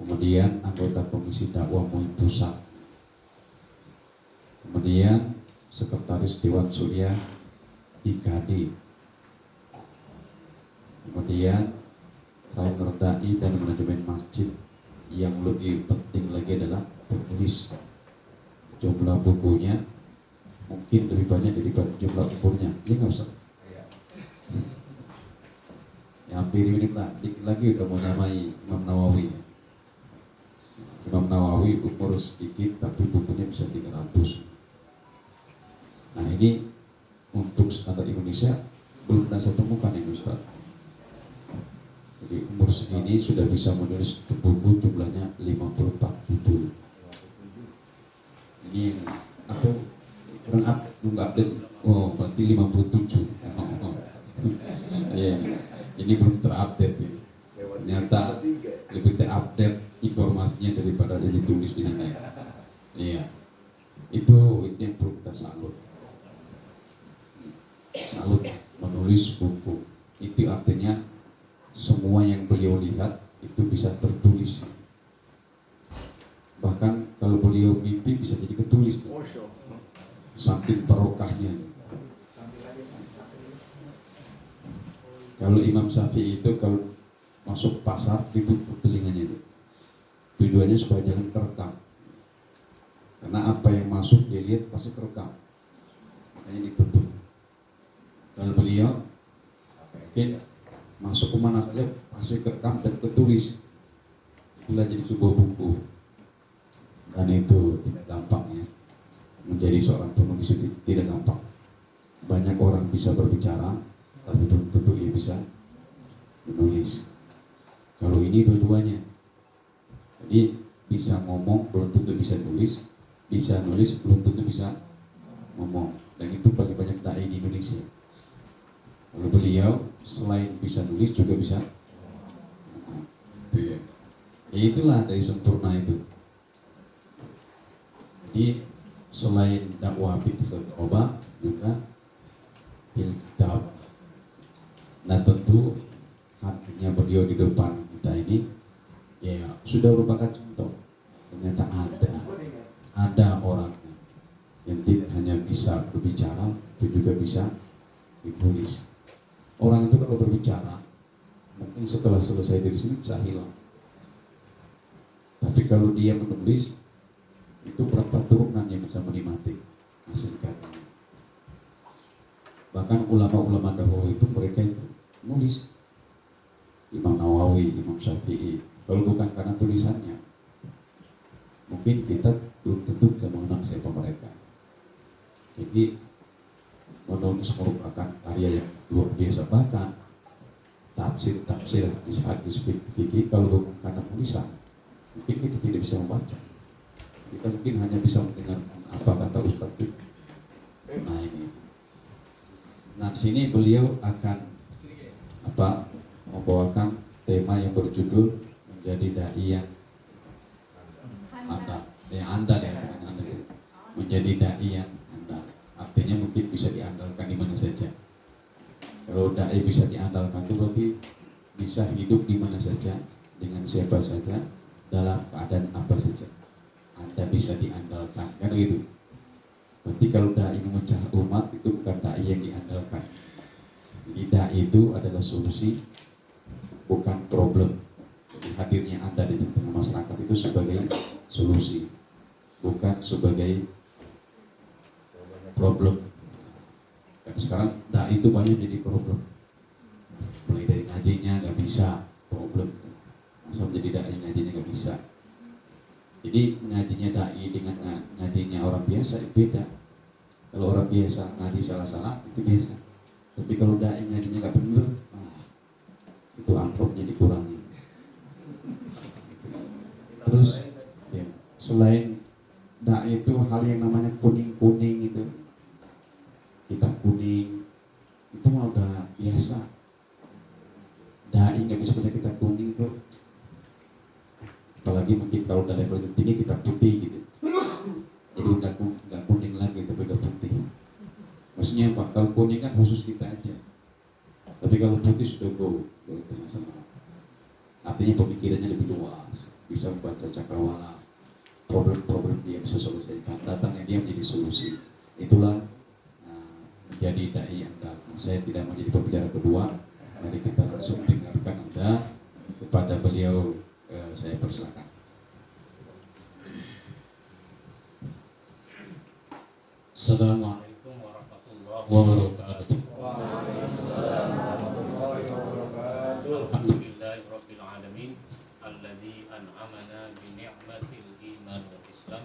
kemudian anggota Komisi Dakwah MUI Pusat, kemudian Sekretaris Dewan Suria IKD, kemudian trainer dai dan manajemen masjid. Yang lebih penting lagi adalah penulis. Jumlah bukunya mungkin lebih banyak daripada jumlah umurnya. Ini nggak usah. Ya hampir ini lah, dikit lagi udah mau nyamai Imam Nawawi. Imam Nawawi umur sedikit tapi bukunya bisa 300. Nah ini untuk standar Indonesia belum pernah saya temukan ini Ustaz. Jadi umur segini sudah bisa menulis buku jumlahnya 54 judul. Ini atau kurang belum update. Oh berarti 57. Ya, ini belum terupdate ya. Ternyata lebih terupdate informasinya daripada yang ditulis di sini. Iya, itu yang perlu kita salut. Salut menulis buku. Itu artinya semua yang beliau lihat itu bisa tertulis. Bahkan kalau beliau mimpi bisa jadi ketulis. Saking barokahnya. Kalau Imam Syafi'i itu kalau masuk pasar ditutup telinganya itu. Tujuannya supaya jangan kerekam. Karena apa yang masuk dia lihat pasti kerekam. Makanya ditutup. Kalau beliau mungkin masuk kemana saja pasti kerekam dan ketulis. Itulah jadi sebuah buku. Dan itu tidak gampang ya. Menjadi seorang penulis itu tidak gampang. Banyak orang bisa berbicara, tapi belum tentu ia bisa menulis. Kalau ini dua-duanya. Jadi bisa ngomong belum tentu bisa nulis, bisa nulis belum tentu bisa ngomong. Dan itu paling banyak dai di Indonesia. Kalau beliau selain bisa nulis juga bisa ngomong. Itu ya. Ya itulah dari sempurna itu. Jadi selain dakwah bil khutbah juga bil kitab. Nah tentu hadirnya beliau di depan kita ini ya sudah merupakan contoh. Ternyata ada orang yang tidak hanya bisa berbicara, itu juga bisa ditulis. Orang itu kalau berbicara mungkin setelah selesai dari sini bisa hilang. Tapi kalau dia menulis itu berapa turunan yang bisa menikmati hasil karyanya. Bahkan ulama-ulama dahulu itu mereka itu nulis. Imam Nawawi, Imam Syafi'i. Kalau bukan karena tulisannya, mungkin kita belum tentu bisa mengenal siapa mereka. Jadi menulis merupakan karya yang luar biasa. Bahkan tafsir di saat fikih kalau bukan karena tulisan, mungkin kita tidak bisa membaca. Kita mungkin hanya bisa mendengar apa kata Ustaz itu. Nah ini. Nah di sini beliau akan membawakan tema yang berjudul menjadi dai yang andal. Menjadi dai yang andal. Artinya mungkin bisa diandalkan di mana saja. Kalau dai bisa diandalkan itu berarti bisa hidup di mana saja, dengan siapa saja, dalam keadaan apa saja. Anda bisa diandalkan, kan gitu. Berarti kalau dai memecah umat itu bukan dai yang diandalkan. Jadi dai itu adalah solusi, bukan problem. Jadi hadirnya Anda di tengah masyarakat itu sebagai solusi, bukan sebagai problem. Dan sekarang dai itu banyak jadi problem. Mulai dari ngajinya nggak bisa, problem. Masa menjadi dai ngajinya nggak bisa. Jadi ngajinya dai dengan ngajinya orang biasa itu beda. Kalau orang biasa ngaji salah-salah itu biasa. Tapi kalau dai ngajinya nggak benar, itu amplopnya dikurangi. Terus ya, selain dai itu hal yang namanya kuning-kuning itu, kita kuning itu mah udah biasa. Dai nggak bisa punya kita kuning itu. Apalagi mungkin kalau udah level tinggi kita putih gitu. Jadi udah nggak kuning lagi tapi udah putih. Maksudnya apa? Kalau kuning kan khusus kita aja. Tapi kalau putih sudah go internasional. Artinya pemikirannya lebih luas, bisa membaca cakrawala, problem-problem dia bisa selesaikan, datangnya dia menjadi solusi. Itulah menjadi dai Anda. Saya tidak mau jadi pembicara kedua. Mari kita langsung dengarkan Anda. Kepada beliau saya persilakan. Assalamualaikum warahmatullahi wabarakatuh. Alhamdulillahirabbil alamin alladzi an'amana bi ni'matil iman wal islam.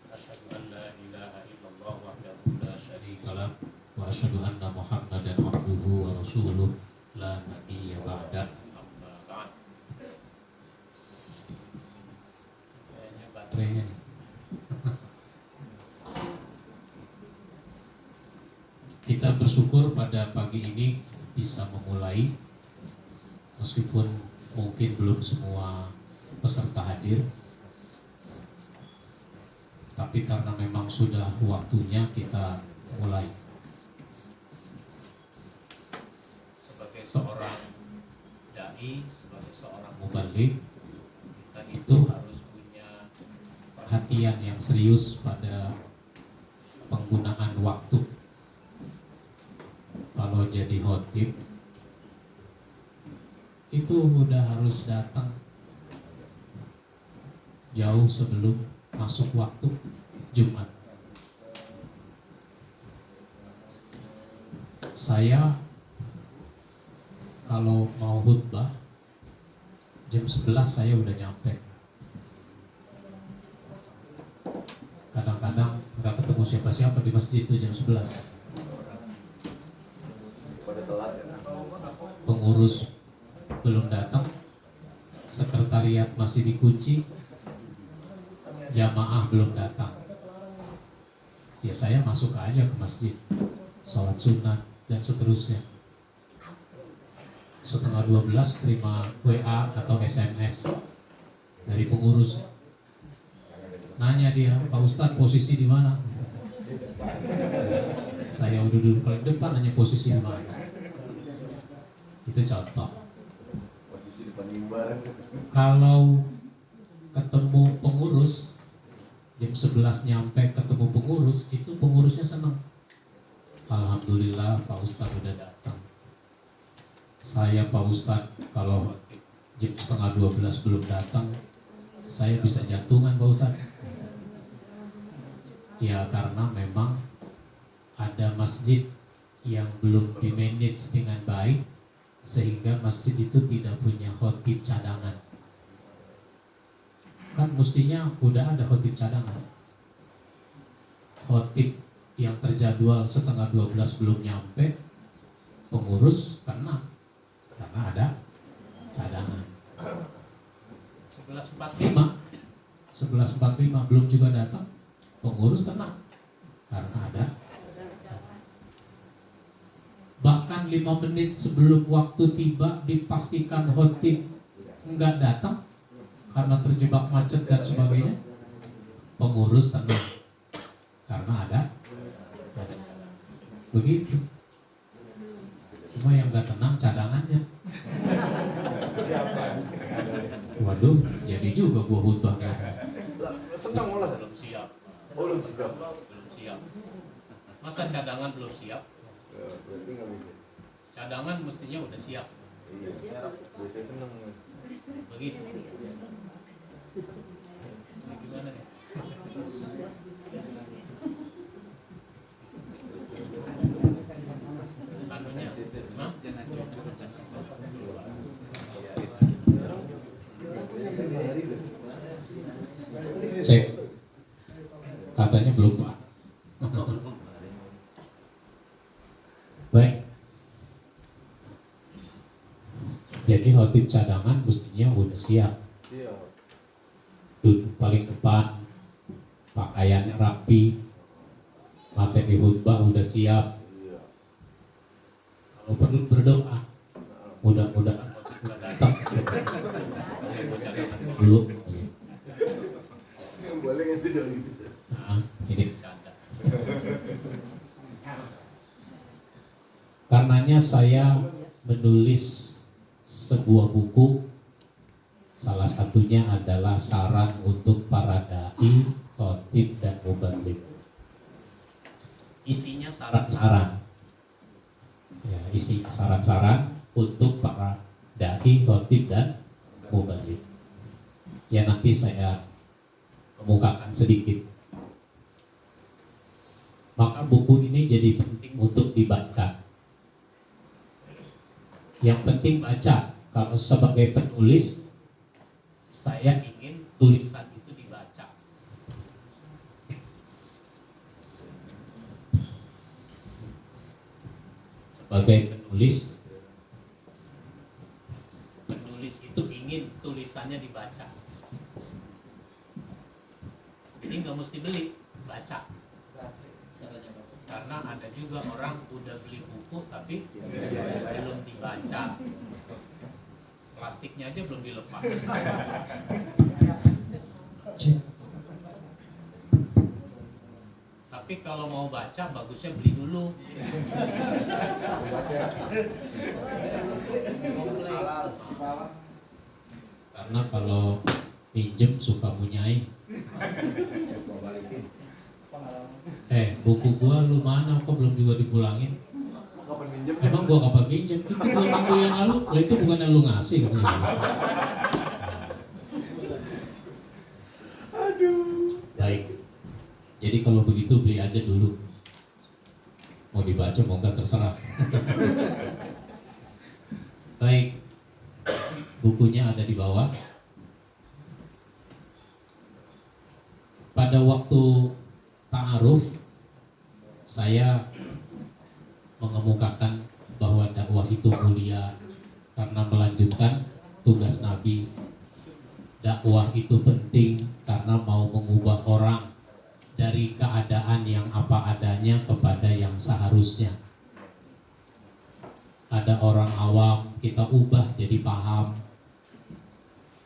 Asyhadu an la ilaha illallah wahdahu la syarika lah wa asyhadu anna Muhammadan abduhu wa rasuluh la nabiyya ba'da. Amma ba'd. Kayaknya baterainya nih. Kita bersyukur pada pagi ini bisa memulai, meskipun mungkin belum semua peserta hadir, tapi karena memang sudah waktunya kita mulai. Sebagai seorang dai, sebagai seorang mubalik, kita itu harus punya perhatian yang serius pada penggunaan waktu. Kalau jadi khotib itu udah harus datang jauh sebelum masuk waktu Jumat. Saya kalau mau khutbah jam 11 saya udah nyampe. Kadang-kadang nggak ketemu siapa-siapa di masjid itu jam 11. Pengurus belum datang, sekretariat masih dikunci, jamaah belum datang. Ya saya masuk aja ke masjid, sholat sunat dan seterusnya. 11:30 terima WA atau SMS dari pengurus. Nanya dia, Pak Ustadz posisi di mana? Saya udah duduk paling depan, nanya posisi di mana. Itu contoh. Kalau ketemu pengurus jam 11 nyampe ketemu pengurus, itu pengurusnya senang. Alhamdulillah Pak Ustadz udah datang. Saya Pak Ustadz kalau jam 11:30 belum datang, saya bisa jantungan Pak Ustadz. Ya karena memang ada masjid yang belum di-manage dengan baik, sehingga masjid itu tidak punya khotib cadangan. Kan mestinya udah ada khotib cadangan. Khotib yang terjadwal 11:30 belum nyampe, pengurus kena karena ada cadangan. 11:45 belum juga datang, pengurus kena karena ada. Bahkan 5 menit sebelum waktu tiba dipastikan khotib enggak datang karena terjebak macet dan sebagainya, pengurus tenang karena ada. Begitu. Cuma yang enggak tenang cadangannya. Waduh, jadi juga gua khutbahnya. Senang malah. Belum siap. Belum siap. Belum siap. Masa cadangan belum siap? Berarti nggak bisa. Cadangan mestinya udah siap. Iya. Biasanya senang. Begitu. Ini gimana nih? Anunya, Hah? Cek. Katanya belum Pak. Baik. Jadi khotib cadangan mestinya udah siap. Iya. Duduk paling depan, pakaiannya rapi, materi khutbah udah siap. Iya. Kalau perlu berdoa, mudah-mudahan tetap belum. Boleh nggak tidak gitu? Nah, ini karenanya saya menulis sebuah buku satunya adalah saran untuk para dai, khotib dan mubalik. Isinya saran-saran. Ya, isi saran-saran untuk para dai, khotib dan mubalik. Ya, nanti saya kemukakan sedikit. Maka buku ini jadi penting untuk dibaca. Yang penting baca. Kalau sebagai penulis, saya ingin tulisan itu dibaca. Sebagai penulis itu ingin tulisannya dibaca. Jadi nggak mesti beli, baca. Karena ada juga orang udah beli buku tapi belum dibaca. Plastiknya aja belum dilepas. Tapi kalau mau baca bagusnya beli dulu. Karena kalau pinjem suka munyai. Buku gua lu mana kok belum juga dipulangin? Kapan minjem? Emang gua kapan pinjem? Itu 2 minggu yang lalu. Lah itu bukan lu ngasih katanya. Aduh. Baik. Jadi kalau begitu beli aja dulu. Mau dibaca mau enggak terserah. Baik. Bukunya ada di bawah. Pada waktu ta'aruf saya mengemukakan bahwa dakwah itu mulia karena melanjutkan tugas Nabi. Dakwah itu penting karena mau mengubah orang dari keadaan yang apa adanya kepada yang seharusnya. Ada orang awam, kita ubah jadi paham.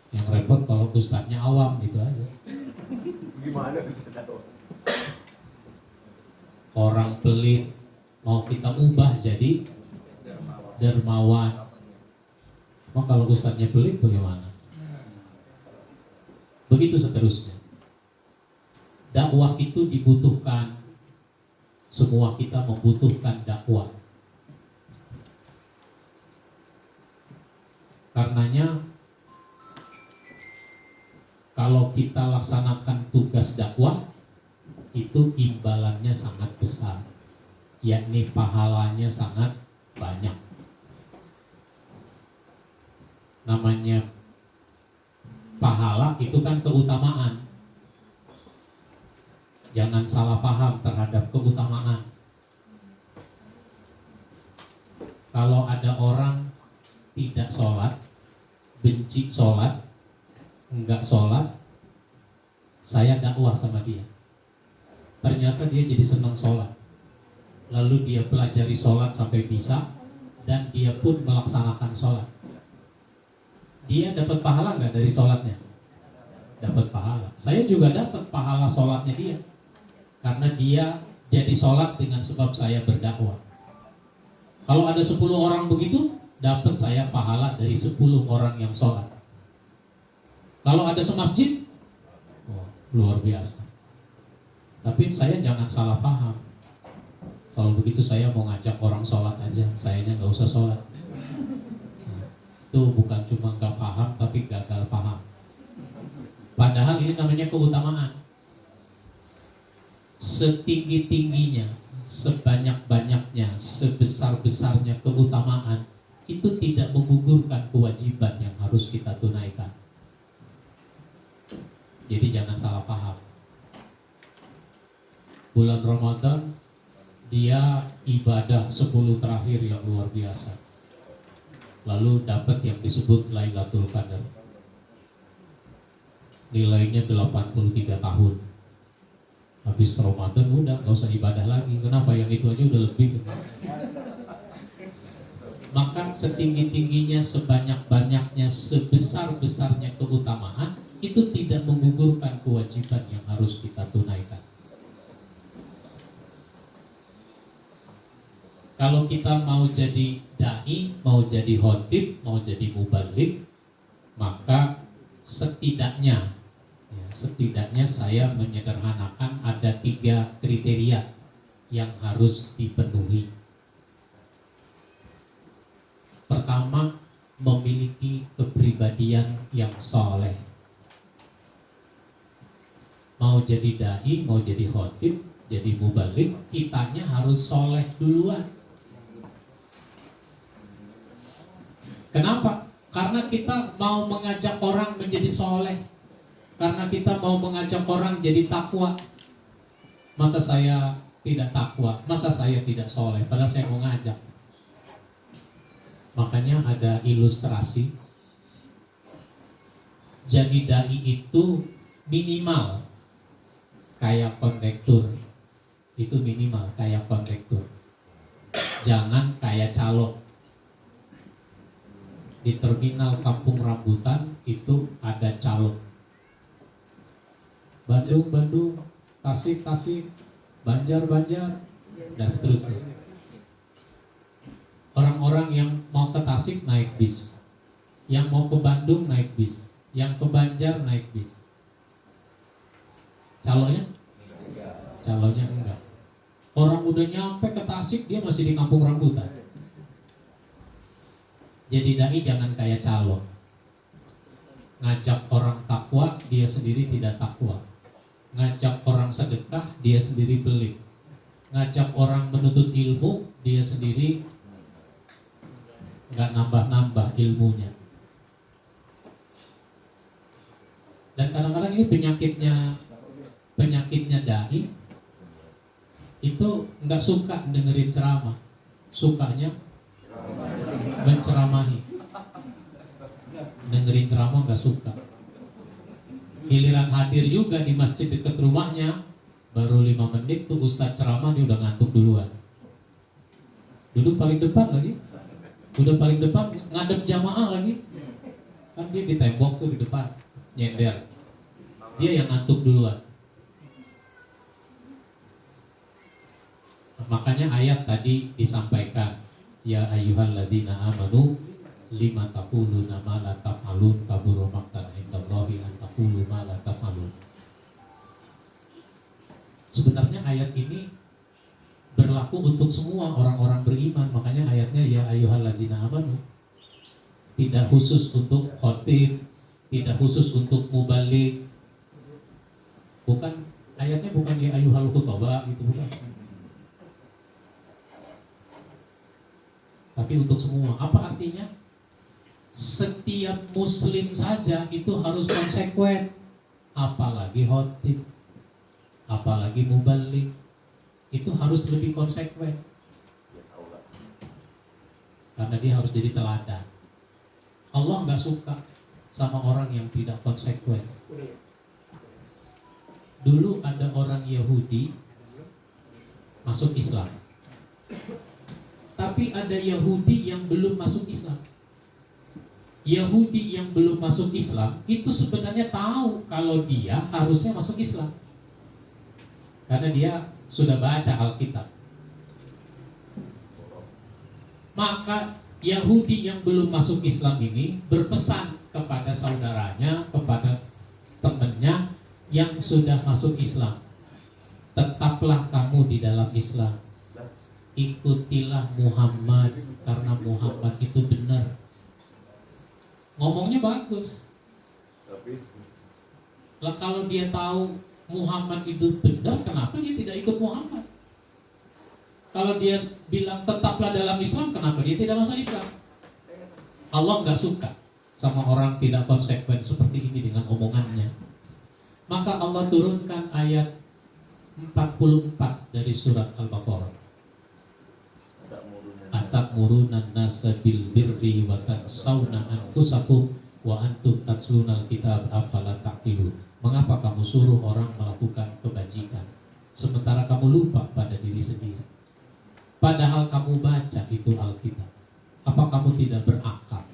Yang repot kalau ustadznya awam, gitu aja. Gimana Ustaz? Orang pelit mau kita ubah jadi dermawan. Mau kalau ustadznya pelit bagaimana? Begitu seterusnya. Dakwah itu dibutuhkan. Semua kita membutuhkan dakwah. Karenanya kalau kita laksanakan tugas dakwah itu imbalannya sangat besar, yakni pahalanya sangat banyak. Namanya pahala itu kan keutamaan. Jangan salah paham terhadap keutamaan. Kalau ada orang tidak sholat, benci sholat, enggak sholat, saya dakwah sama dia. Ternyata dia jadi senang sholat. Lalu dia pelajari sholat sampai bisa, dan dia pun melaksanakan sholat. Dia dapat pahala nggak dari sholatnya? Dapat pahala. Saya juga dapat pahala sholatnya dia. Karena dia jadi sholat dengan sebab saya berdakwah. Kalau ada 10 orang begitu, dapat saya pahala dari 10 orang yang sholat. Kalau ada semasjid, luar biasa. Tapi saya jangan salah paham. Kalau begitu saya mau ngajak orang sholat aja, sayanya nggak usah sholat. Itu bukan cuma nggak paham, tapi gagal paham. Padahal ini namanya keutamaan. Setinggi-tingginya, sebanyak-banyaknya, sebesar-besarnya keutamaan, itu tidak menggugurkan kewajiban yang harus kita tunaikan. Jadi jangan salah paham. Bulan Ramadan dia ibadah 10 terakhir yang luar biasa. Lalu dapat yang disebut Lailatul Qadar. Nilainya 83 tahun. Habis Ramadan udah gak usah ibadah lagi. Kenapa? Yang itu aja udah lebih. Maka setinggi-tingginya, sebanyak-banyaknya, sebesar-besarnya keutamaan, itu tidak menggugurkan kewajiban yang harus kita tunaikan. Kalau kita mau jadi da'i, mau jadi khotib, mau jadi mubalik, maka setidaknya saya menyederhanakan ada 3 kriteria yang harus dipenuhi. Pertama, memiliki kepribadian yang soleh. Mau jadi dai, mau jadi khotib, jadi mubalik, kitanya harus soleh duluan. Kenapa? Karena kita mau mengajak orang menjadi soleh, karena kita mau mengajak orang jadi takwa. Masa saya tidak takwa, masa saya tidak soleh, padahal saya mau ngajak. Makanya ada ilustrasi. Jadi dai itu minimal kayak kondektur. Itu minimal kayak kondektur. Jangan kayak calo. Di terminal Kampung Rambutan itu ada calo. Bandung, Bandung, Tasik, Tasik, Banjar, Banjar, dan seterusnya. Orang-orang yang mau ke Tasik naik bis, yang mau ke Bandung naik bis, yang ke Banjar naik bis. Calonya? Calonya enggak. Orang udah nyampe ke Tasik, dia masih di Kampung Rambutan. Jadi dai jangan kayak calo. Ngajak orang takwa, dia sendiri tidak takwa. Ngajak orang sedekah, dia sendiri pelit. Ngajak orang menuntut ilmu, dia sendiri nggak nambah-nambah ilmunya. Dan kadang-kadang ini penyakitnya dai itu nggak suka dengerin ceramah, sukanya menceramahi. Dengerin ceramah nggak suka. Giliran hadir juga di masjid dekat rumahnya, baru 5 menit tuh ustadz ceramah dia udah ngantuk duluan. Duduk paling depan lagi. Udah paling depan ngadep jamaah lagi. Kan dia di tembok tuh di depan, nyender. Dia yang ngantuk duluan. Makanya ayat tadi disampaikan, ya ayyuhalladzina amanu lima taquluna ma la taf'alun kabura maqtan indallahi an taqulu ma la taf'alun. Sebenarnya ayat ini berlaku untuk semua orang-orang beriman. Makanya ayatnya ya ayyuhalladzina amanu. Tidak khusus untuk khotib, tidak khusus untuk mubalik. Bukan, ayatnya bukan ya ayyuhal khutaba gitu, bukan. Tapi untuk semua. Apa artinya? Setiap muslim saja itu harus konsekuen. Apalagi khotib, apalagi mubalik. Itu harus lebih konsekuen. Karena dia harus jadi teladan. Allah nggak suka sama orang yang tidak konsekuen. Dulu ada orang Yahudi masuk Islam, tapi ada Yahudi yang belum masuk Islam. Yahudi yang belum masuk Islam itu sebenarnya tahu kalau dia harusnya masuk Islam, karena dia sudah baca Alkitab. Maka Yahudi yang belum masuk Islam ini berpesan kepada saudaranya, kepada temannya yang sudah masuk Islam, tetaplah kamu di dalam Islam. Ikutilah Muhammad, karena Muhammad itu benar. Ngomongnya bagus. Lah kalau dia tahu Muhammad itu benar, kenapa dia tidak ikut Muhammad? Kalau dia bilang tetaplah dalam Islam, kenapa dia tidak masuk Islam? Allah nggak suka sama orang tidak konsekuen seperti ini dengan omongannya. Maka Allah turunkan ayat 44 dari surat Al-Baqarah. Atamuruna nasa bil birri wa tansawna anfusakum wa antum tatlunal kitab afala taqilun. Mengapa kamu suruh orang melakukan kebajikan sementara kamu lupa pada diri sendiri? Padahal kamu baca itu Alkitab. Apa kamu tidak berakal?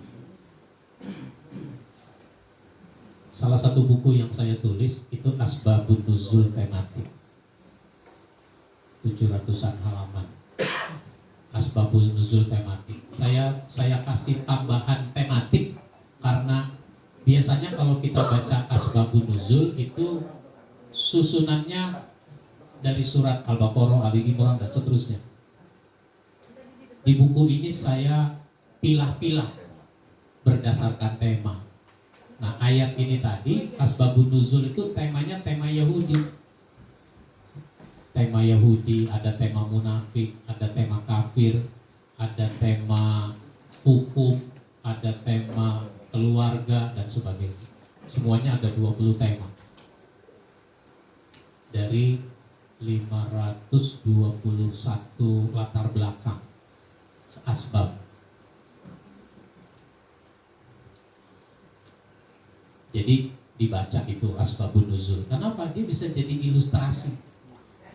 Salah satu buku yang saya tulis itu Asbabun Nuzul tematik, 700-an halaman. Asbabun Nuzul tematik. Saya kasih tambahan tematik karena biasanya kalau kita baca Asbabun Nuzul itu susunannya dari surat Al-Baqarah, Ali Imran dan seterusnya. Di buku ini saya pilah-pilah berdasarkan tema. Nah, ayat ini tadi Asbabun Nuzul itu temanya tema Yahudi. Tema Yahudi, ada tema munafik, ada tema kafir, ada tema hukum, ada tema keluarga dan sebagainya. Semuanya ada 20 tema. Dari 521 latar belakang asbab. Jadi dibaca itu asbabun nuzul. Kenapa? Dia bisa jadi ilustrasi.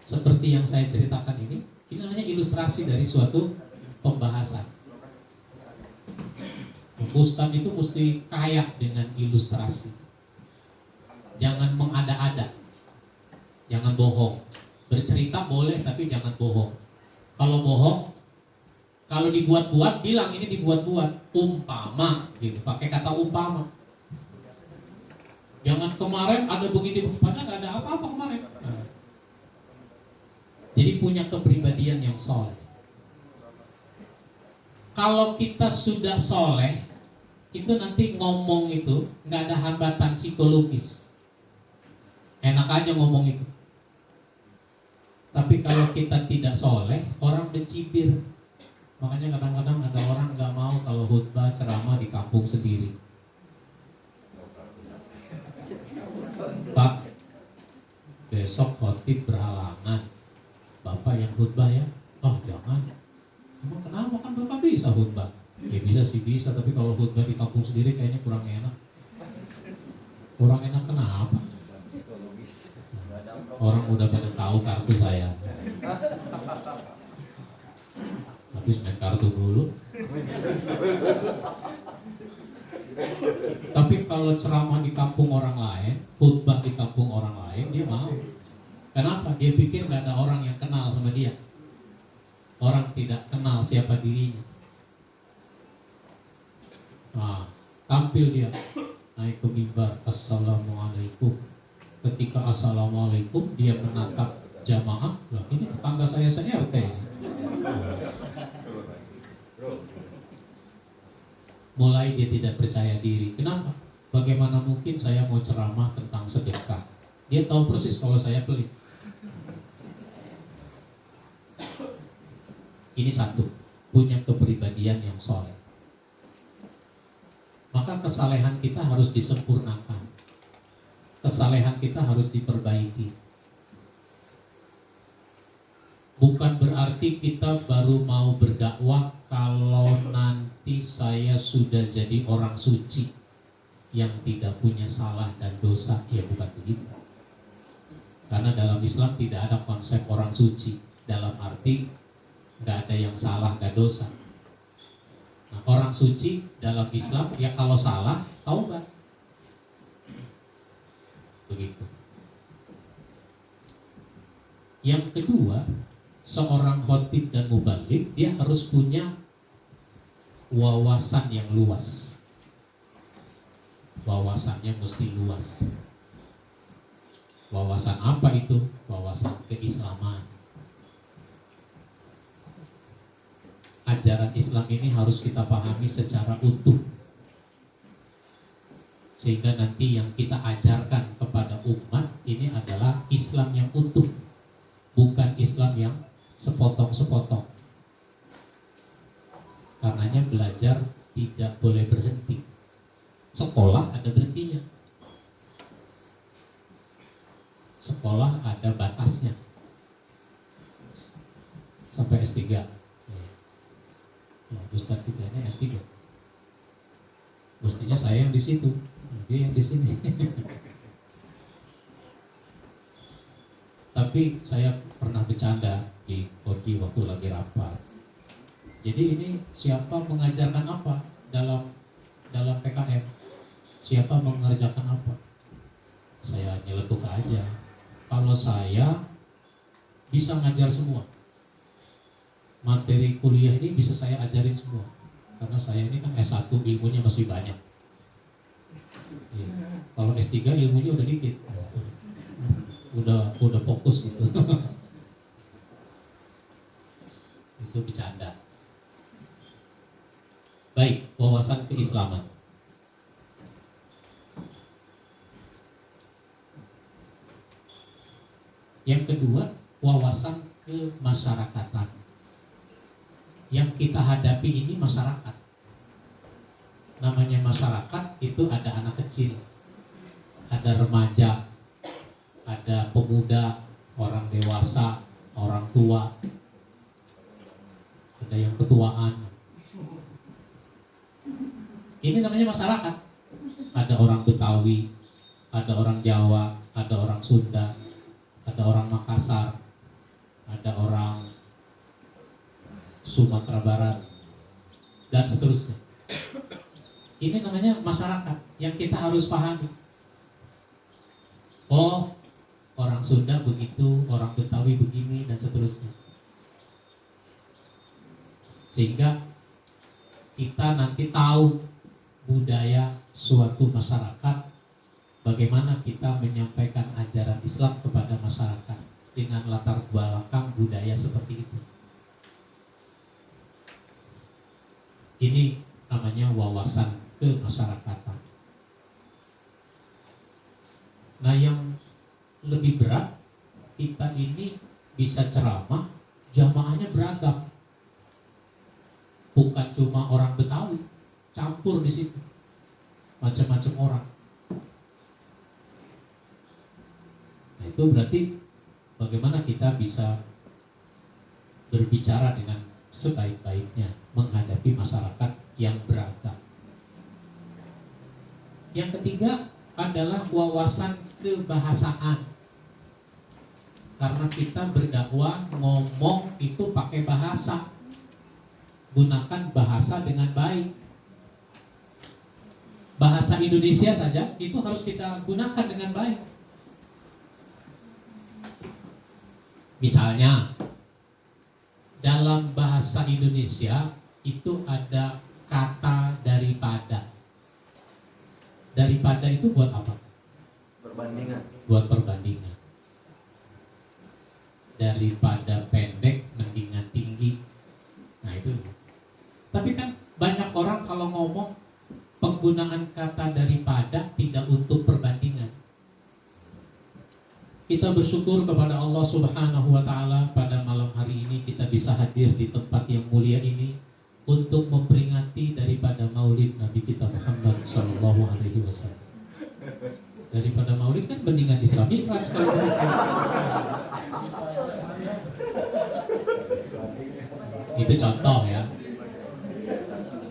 Seperti yang saya ceritakan ini namanya ilustrasi dari suatu pembahasan. Ustadz itu mesti kaya dengan ilustrasi. Jangan mengada-ada. Jangan bohong. Bercerita boleh tapi jangan bohong. Kalau bohong, kalau dibuat-buat bilang ini dibuat-buat, umpama gitu, pakai kata umpama. Jangan kemarin ada begini, padahal nggak ada apa-apa kemarin. Jadi punya kepribadian yang soleh. Kalau kita sudah soleh, itu nanti ngomong itu nggak ada hambatan psikologis. Enak aja ngomong itu. Tapi kalau kita tidak soleh, orang mencibir. Makanya kadang-kadang ada orang nggak mau kalau khutbah ceramah di kampung sendiri. Pak, besok khotib berhalangan, Bapak yang khutbah ya? Oh jangan. Emang kenapa? Kan Bapak bisa khutbah. Ya bisa sih bisa, tapi kalau khutbah di kampung sendiri kayaknya kurang enak. Kurang enak kenapa? Orang udah pada tahu kartu saya. Habis main kartu dulu. Tapi kalau ceramah di kampung orang lain, khutbah di kampung orang lain, dia mau. Kenapa? Dia pikir gak ada orang yang kenal sama dia. Orang tidak kenal siapa dirinya. Nah, tampil dia naik ke mimbar, assalamualaikum. Ketika assalamualaikum, dia menatap jamaah. Loh, ini tetangga saya RT. Mulai dia tidak percaya diri. Kenapa? Bagaimana mungkin saya mau ceramah tentang sedekah? Dia tahu persis kalau saya pelit. Ini satu, punya kepribadian yang soleh. Maka kesalehan kita harus disempurnakan. Kesalehan kita harus diperbaiki. Bukan berarti kita baru mau berdakwah kalau nanti saya sudah jadi orang suci yang tidak punya salah dan dosa. Ya bukan begitu. Karena dalam Islam tidak ada konsep orang suci. Dalam arti gak ada yang salah, gak dosa. Nah, orang suci dalam Islam ya kalau salah taubat. Begitu. Yang kedua, seorang khotib dan mubalik dia harus punya wawasan yang luas. Wawasannya mesti luas. Wawasan apa itu? Wawasan keislaman. Ajaran Islam ini harus kita pahami secara utuh, sehingga nanti yang kita ajarkan kepada umat ini adalah Islam yang utuh, bukan Islam yang sepotong-sepotong. Karenanya belajar tidak boleh berhenti. Sekolah ada berhentinya. Sekolah ada batasnya. Sampai S3. Ustaz kita ini S3. Mestinya saya yang di situ, dia yang di sini. Tapi saya pernah bercanda di Kodi waktu lagi rapat. Jadi ini siapa mengajarkan apa dalam PKM? Siapa mengerjakan apa? Saya nyeletuk aja. Kalau saya bisa ngajar semua. Materi kuliah ini bisa saya ajarin semua. Karena saya ini kan S1 ilmunya masih banyak. Iya. Kalau S3 ilmunya udah dikit, udah fokus gitu. Itu bercanda. Baik, wawasan keislaman. Yang kedua, wawasan kemasyarakatan. Yang kita hadapi ini masyarakat. Namanya masyarakat itu ada anak kecil, ada remaja, ada pemuda, orang dewasa, orang tua, ada yang ketuaan. Ini namanya masyarakat. Ada orang Betawi, ada orang Jawa, ada orang Sunda, ada orang Makassar, ada orang Sumatera Barat, dan seterusnya. Ini namanya masyarakat yang kita harus pahami. Oh, orang Sunda begitu, orang Betawi begini, dan seterusnya. Sehingga kita nanti tahu budaya suatu masyarakat, bagaimana kita menyampaikan ajaran Islam kepada masyarakat dengan latar belakang budaya seperti itu. Ini namanya wawasan kemasyarakatan. Nah, yang lebih berat, kita ini bisa ceramah, jamaahnya beragam. Bukan cuma orang Betawi, campur di situ, macam-macam orang. Nah, itu berarti bagaimana kita bisa berbicara dengan sebaik-baiknya menghadapi masyarakat yang beragam. Yang ketiga adalah wawasan kebahasaan. Karena kita berdakwah, ngomong itu pakai bahasa. Gunakan bahasa dengan baik. Bahasa Indonesia saja itu harus kita gunakan dengan baik. Misalnya, dalam bahasa Indonesia itu ada kata daripada. Daripada itu buat apa? Perbandingan. Buat perbandingan. Daripada pendek mendingan tinggi. Nah, itu. Tapi kan banyak orang kalau ngomong penggunaan kata daripada tidak untuk perbandingan. Kita bersyukur kepada Allah Subhanahu wa Ta'ala pada malam hari ini kita bisa hadir di tempat yang mulia ini untuk memperingati daripada Maulid Nabi kita Muhammad Sallallahu Alaihi Wasallam. Daripada Maulid kan mendingan Isra Mi'raj kalau begitu. Itu contoh ya.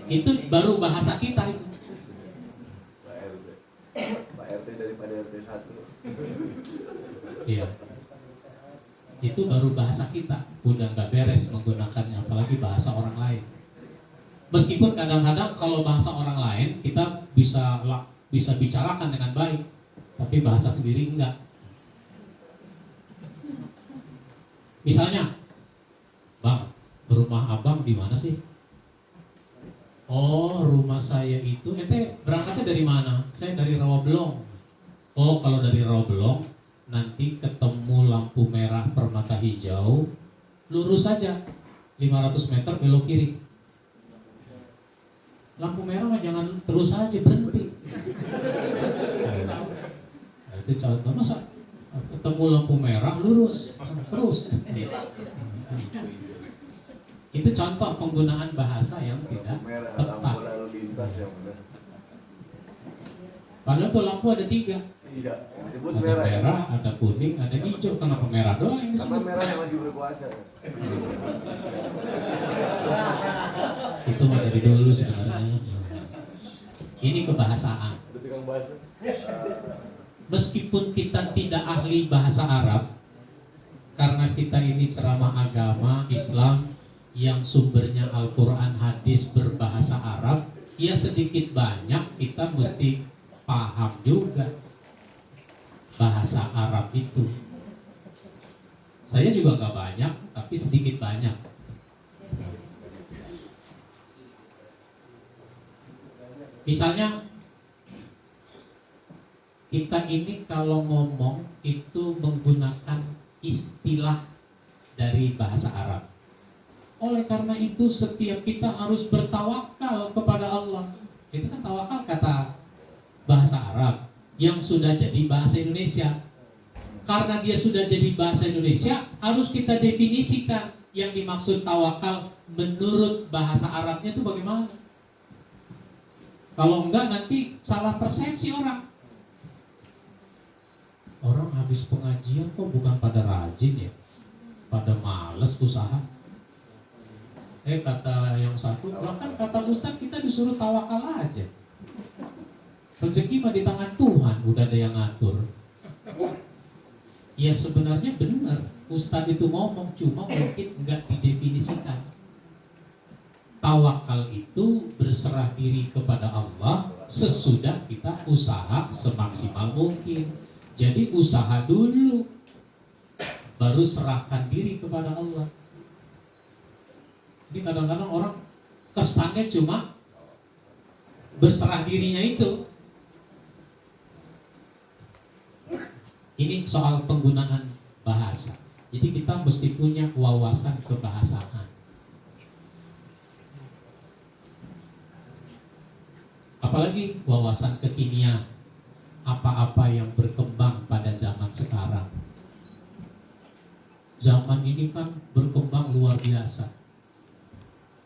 Itu baru bahasa kita itu. Pak RT daripada RT 1. Iya. Itu baru bahasa kita. Udah nggak beres menggunakannya, apalagi bahasa orang lain. Meskipun kadang-kadang kalau bahasa orang lain kita bisa bicarakan dengan baik, tapi bahasa sendiri enggak. Misalnya, Bang, rumah abang di mana sih? Oh, rumah saya itu, ente berangkatnya dari mana? Saya dari Rawabelong. Oh, kalau dari Rawabelong, nanti ketemu lampu merah permata hijau, lurus saja 500 meter belok kiri. Lampu merah mah jangan terus saja, berhenti. Nah, itu contoh, masa ketemu lampu merah lurus terus. Itu contoh penggunaan bahasa yang tidak Merah, tepat. lampu lalu lintas yang benar. Padahal tuh lampu ada 3. Iya, disebut Ada merah. merah, ada kuning, ada hijau. Kenapa merah doang yang Karena disebut? merah yang lagi berkuasa. Itu mah dari dulu sebenarnya. Ini kebahasaan. Ada tukang bahasa. Meskipun kita tidak ahli bahasa Arab, karena kita ini ceramah agama Islam yang sumbernya Al-Quran, hadis berbahasa Arab, ya sedikit banyak kita mesti paham juga bahasa Arab itu. Saya juga nggak banyak, tapi sedikit banyak. Misalnya kita ini kalau ngomong itu menggunakan istilah dari bahasa Arab. Oleh karena itu setiap kita harus bertawakal kepada Allah. Itu kan tawakal kata bahasa Arab yang sudah jadi bahasa Indonesia. Karena dia sudah jadi bahasa Indonesia, harus kita definisikan yang dimaksud tawakal menurut bahasa Arabnya itu bagaimana. Kalau enggak nanti salah persepsi orang. Orang habis pengajian kok bukan pada rajin ya, pada males usaha. Kata yang satu, bahkan kata Ustadz kita disuruh tawakal aja. Rezeki mah di tangan Tuhan, udah ada yang ngatur. Ya sebenarnya benar, Ustadz itu ngomong, cuma mungkin enggak didefinisikan. Tawakal itu berserah diri kepada Allah sesudah kita usaha semaksimal mungkin. Jadi usaha dulu, baru serahkan diri kepada Allah. Jadi kadang-kadang orang kesannya cuma berserah dirinya itu. Ini soal penggunaan bahasa. Jadi kita mesti punya wawasan kebahasaan. Apalagi wawasan kekinian. Apa-apa yang berkembang pada zaman sekarang. Zaman ini kan berkembang luar biasa.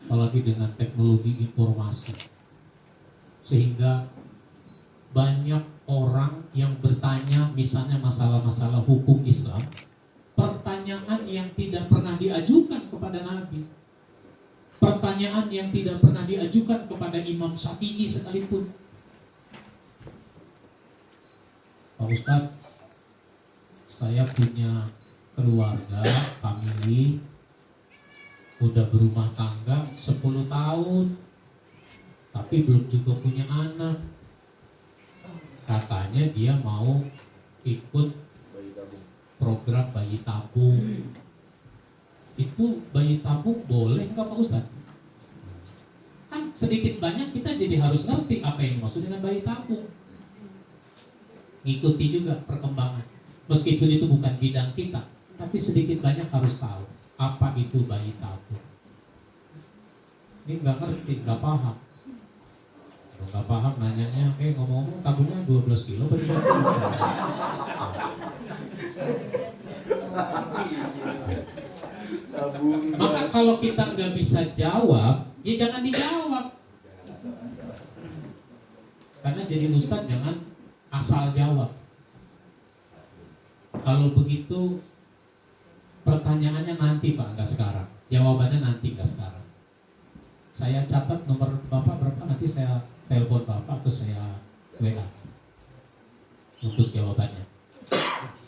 Apalagi dengan teknologi informasi. Sehingga banyak orang yang bertanya misalnya masalah-masalah hukum Islam, pertanyaan yang tidak pernah diajukan kepada Nabi, pertanyaan yang tidak pernah diajukan kepada Imam Syafi'i sekalipun. Pak Ustadz, saya punya keluarga, family, udah berumah tangga 10 tahun, tapi belum juga punya anak. Katanya dia mau ikut program bayi tabung. Itu bayi tabung boleh nggak Pak Ustadz? Kan sedikit banyak kita jadi harus ngerti apa yang dimaksud dengan bayi tabung. Ngikuti juga perkembangan. Meskipun itu bukan bidang kita, tapi sedikit banyak harus tahu apa itu bayi tabung. Ini nggak ngerti, nggak paham. Kalau nggak paham nanyanya, ngomong-ngomong tabungnya 12 kilo berarti. Maka kalau kita nggak bisa jawab, ya jangan dijawab. Karena jadi ustadz jangan asal jawab. Kalau begitu pertanyaannya nanti Pak, nggak sekarang. Jawabannya nanti, nggak sekarang. Saya catat nomor Bapak berapa, nanti saya telepon Bapak atau saya WA untuk jawabannya.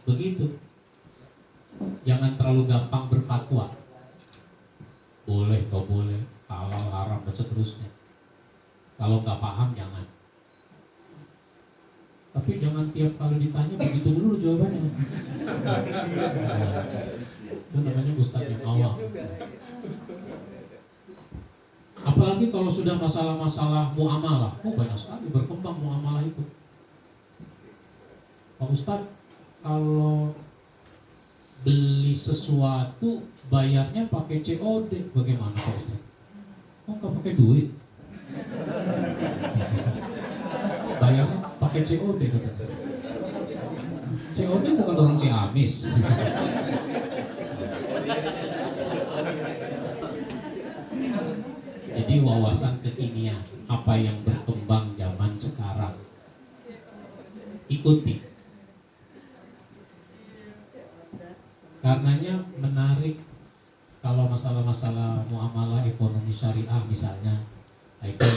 Begitu. Jangan terlalu gampang berfatwa. Boleh, nggak boleh, halal, haram, dan seterusnya. Kalau nggak paham jangan. Tapi jangan tiap kali ditanya begitu dulu jawabannya. Itu namanya ustadz yang awam. Apalagi kalau sudah masalah-masalah muamalah, banyak sekali berkembang muamalah itu. Pak Ustadz, kalau beli sesuatu bayarnya pakai COD, bagaimana Pak Ustadz? Nggak pakai duit. Bayarnya pakai COD katanya. COD bukan orang Ciamis. Jadi wawasan kekinian, apa yang berkembang zaman sekarang, ikuti. Karenanya menarik kalau masalah-masalah muamalah ekonomi syariah misalnya, itu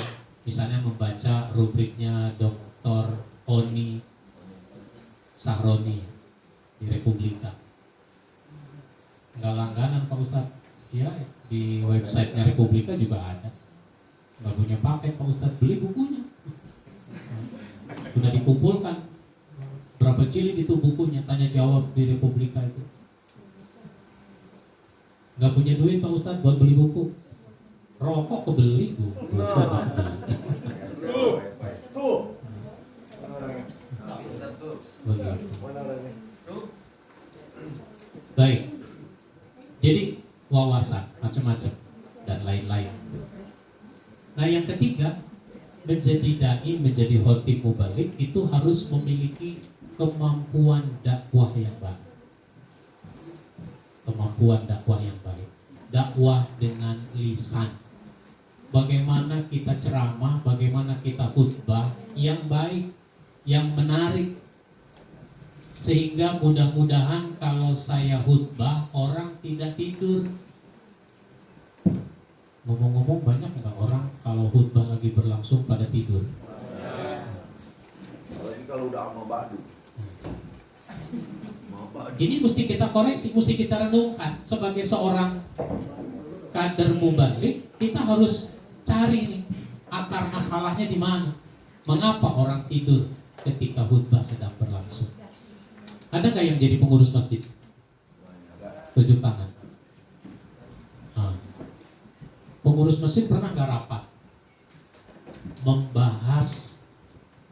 misalnya membaca rubriknya Dr. Oni Sahroni di Republika. Enggak langganan Pak Ustadz, ya di websitenya Republika juga ada. Enggak punya paket Pak Ustadz, beli bukunya. Sudah dikumpulkan berapa jilid itu bukunya, tanya jawab di Republika itu. Enggak punya duit Pak Ustadz buat beli buku, rokok kebeli, buku nggak kebeli. Tuh. Mana orangnya? Baik. Jadi wawasan macam-macam dan lain-lain. Nah, yang ketiga, menjadi dai, menjadi khotib mubalik itu harus memiliki kemampuan dakwah yang baik. Kemampuan dakwah yang baik. Dakwah dengan lisan. Bagaimana kita ceramah, bagaimana kita khutbah yang baik, yang menarik. Sehingga mudah-mudahan kalau saya khutbah orang tidak tidur. Ngomong-ngomong, banyak nggak orang kalau khutbah lagi berlangsung pada tidur? Apalagi kalau udah sama badu. Sama badu. Ini mesti kita koreksi, mesti kita renungkan. Sebagai seorang kader mubalik, kita harus cari nih akar masalahnya di mana. Mengapa orang tidur ketika khutbah sedang berlangsung? Ada nggak yang jadi pengurus masjid? Tunjuk tangan. Pengurus masjid pernah nggak rapat membahas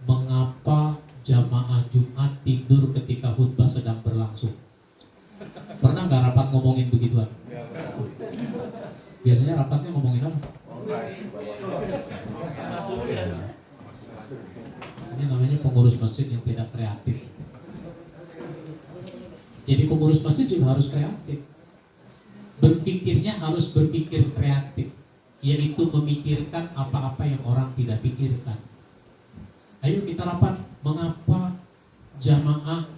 mengapa jamaah Jumat tidur ketika khutbah sedang berlangsung? Pernah nggak rapat ngomongin begituan? Biasanya rapatnya ngomongin apa? Ini namanya pengurus masjid yang tidak kreatif. Jadi pengurus masjid juga harus kreatif. Berpikirnya harus berpikir kreatif, yaitu memikirkan apa-apa yang orang tidak pikirkan. Ayo kita rapat, mengapa jamaah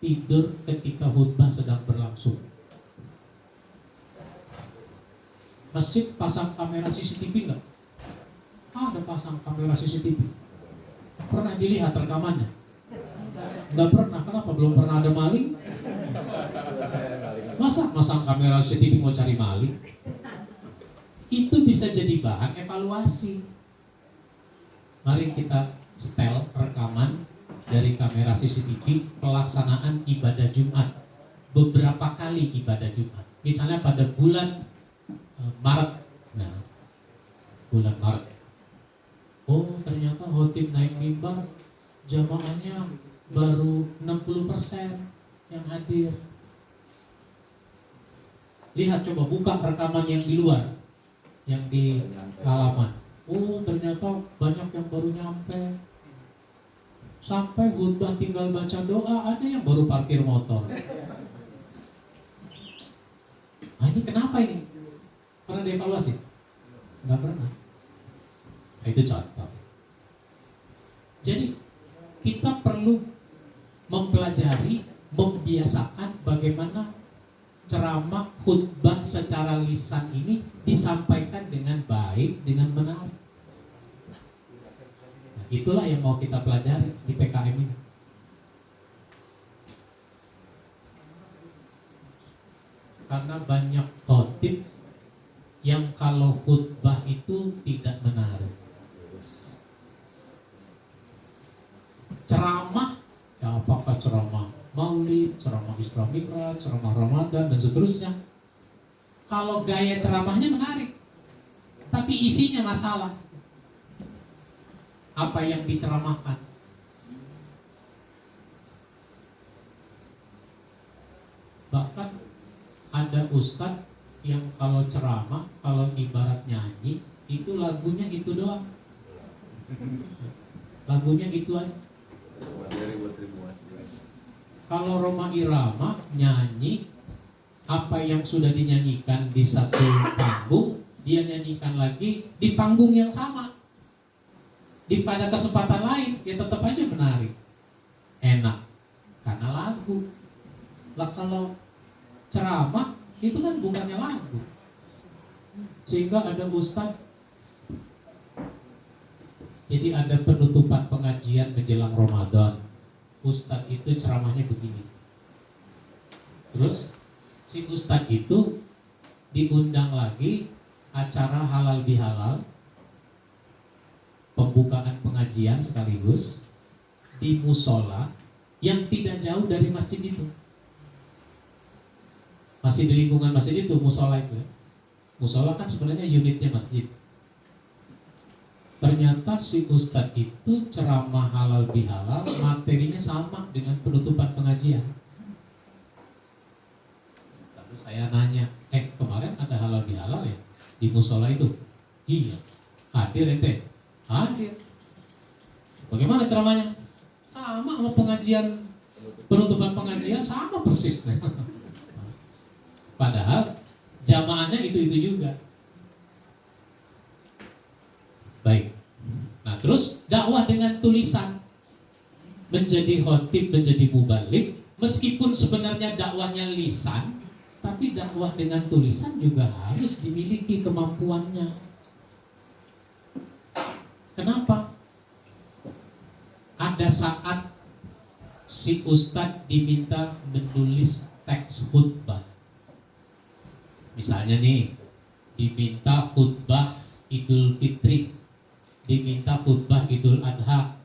tidur ketika khutbah sedang berlangsung? Masjid pasang kamera CCTV nggak? Ada pasang kamera CCTV. Pernah dilihat rekamannya? Nggak pernah. Kenapa? Belum pernah ada maling. Masa masang kamera CCTV mau cari maling? Itu bisa jadi bahan evaluasi. Mari kita setel rekaman dari kamera CCTV pelaksanaan ibadah Jumat. Beberapa kali ibadah Jumat. Misalnya pada bulan Maret. Nah, bulan Maret. Oh, ternyata khotib naik mimbar, jamaahnya baru 60% yang hadir. Lihat, coba buka rekaman yang di luar, yang di halaman. Oh, ternyata banyak yang baru nyampe. Sampai khutbah tinggal baca doa, ada yang baru parkir motor. Nah, ini kenapa ini? Pernah dievaluasi? Enggak pernah. Nah, itu contoh. Jadi kita perlu mempelajari, membiasakan bagaimana ceramah, khutbah secara lisan ini disampaikan dengan baik, dengan benar. Nah, itulah yang mau kita pelajari di PKM ini. Karena banyak khotib yang kalau khutbah itu tidak menarik. Ceramah, ya apakah ceramah Maulid, ceramah Isra Mi'raj, ceramah Ramadan dan seterusnya. Kalau gaya ceramahnya menarik, tapi isinya masalah. Apa yang diceramahkan? Bahkan ada ustadz yang kalau ceramah, kalau ibarat nyanyi, itu lagunya itu doang. Lagunya itu aja. Kalau Roma Irama nyanyi, apa yang sudah dinyanyikan di satu panggung, dia nyanyikan lagi di panggung yang sama. Di pada kesempatan lain, dia tetap aja menarik. Enak, karena lagu. Lah kalau ceramah, itu kan bukannya lagu. Sehingga ada ustadz, jadi ada penutupan pengajian menjelang Ramadan. Ustadz itu ceramahnya begini. Terus si ustadz itu diundang lagi acara halal bihalal, pembukaan pengajian sekaligus di musola yang tidak jauh dari masjid itu. Masih di lingkungan masjid itu, musola itu. Musola kan sebenarnya unitnya masjid. Ternyata si Ustadz itu ceramah halal bihalal, materinya sama dengan penutupan pengajian. Lalu saya nanya, kemarin ada halal bihalal ya di musola itu? Iya. Hadir ente? Hadir. Bagaimana ceramahnya? Sama sama pengajian, penutupan pengajian sama persis. Padahal jamaahnya itu juga. Baik. Nah terus dakwah dengan tulisan, menjadi khotib, menjadi mubalik, meskipun sebenarnya dakwahnya lisan, tapi dakwah dengan tulisan juga harus dimiliki kemampuannya. Kenapa? Ada saat si ustadz diminta menulis teks khutbah. Misalnya nih, diminta khutbah Idul Fitri, diminta khutbah Idul Adha,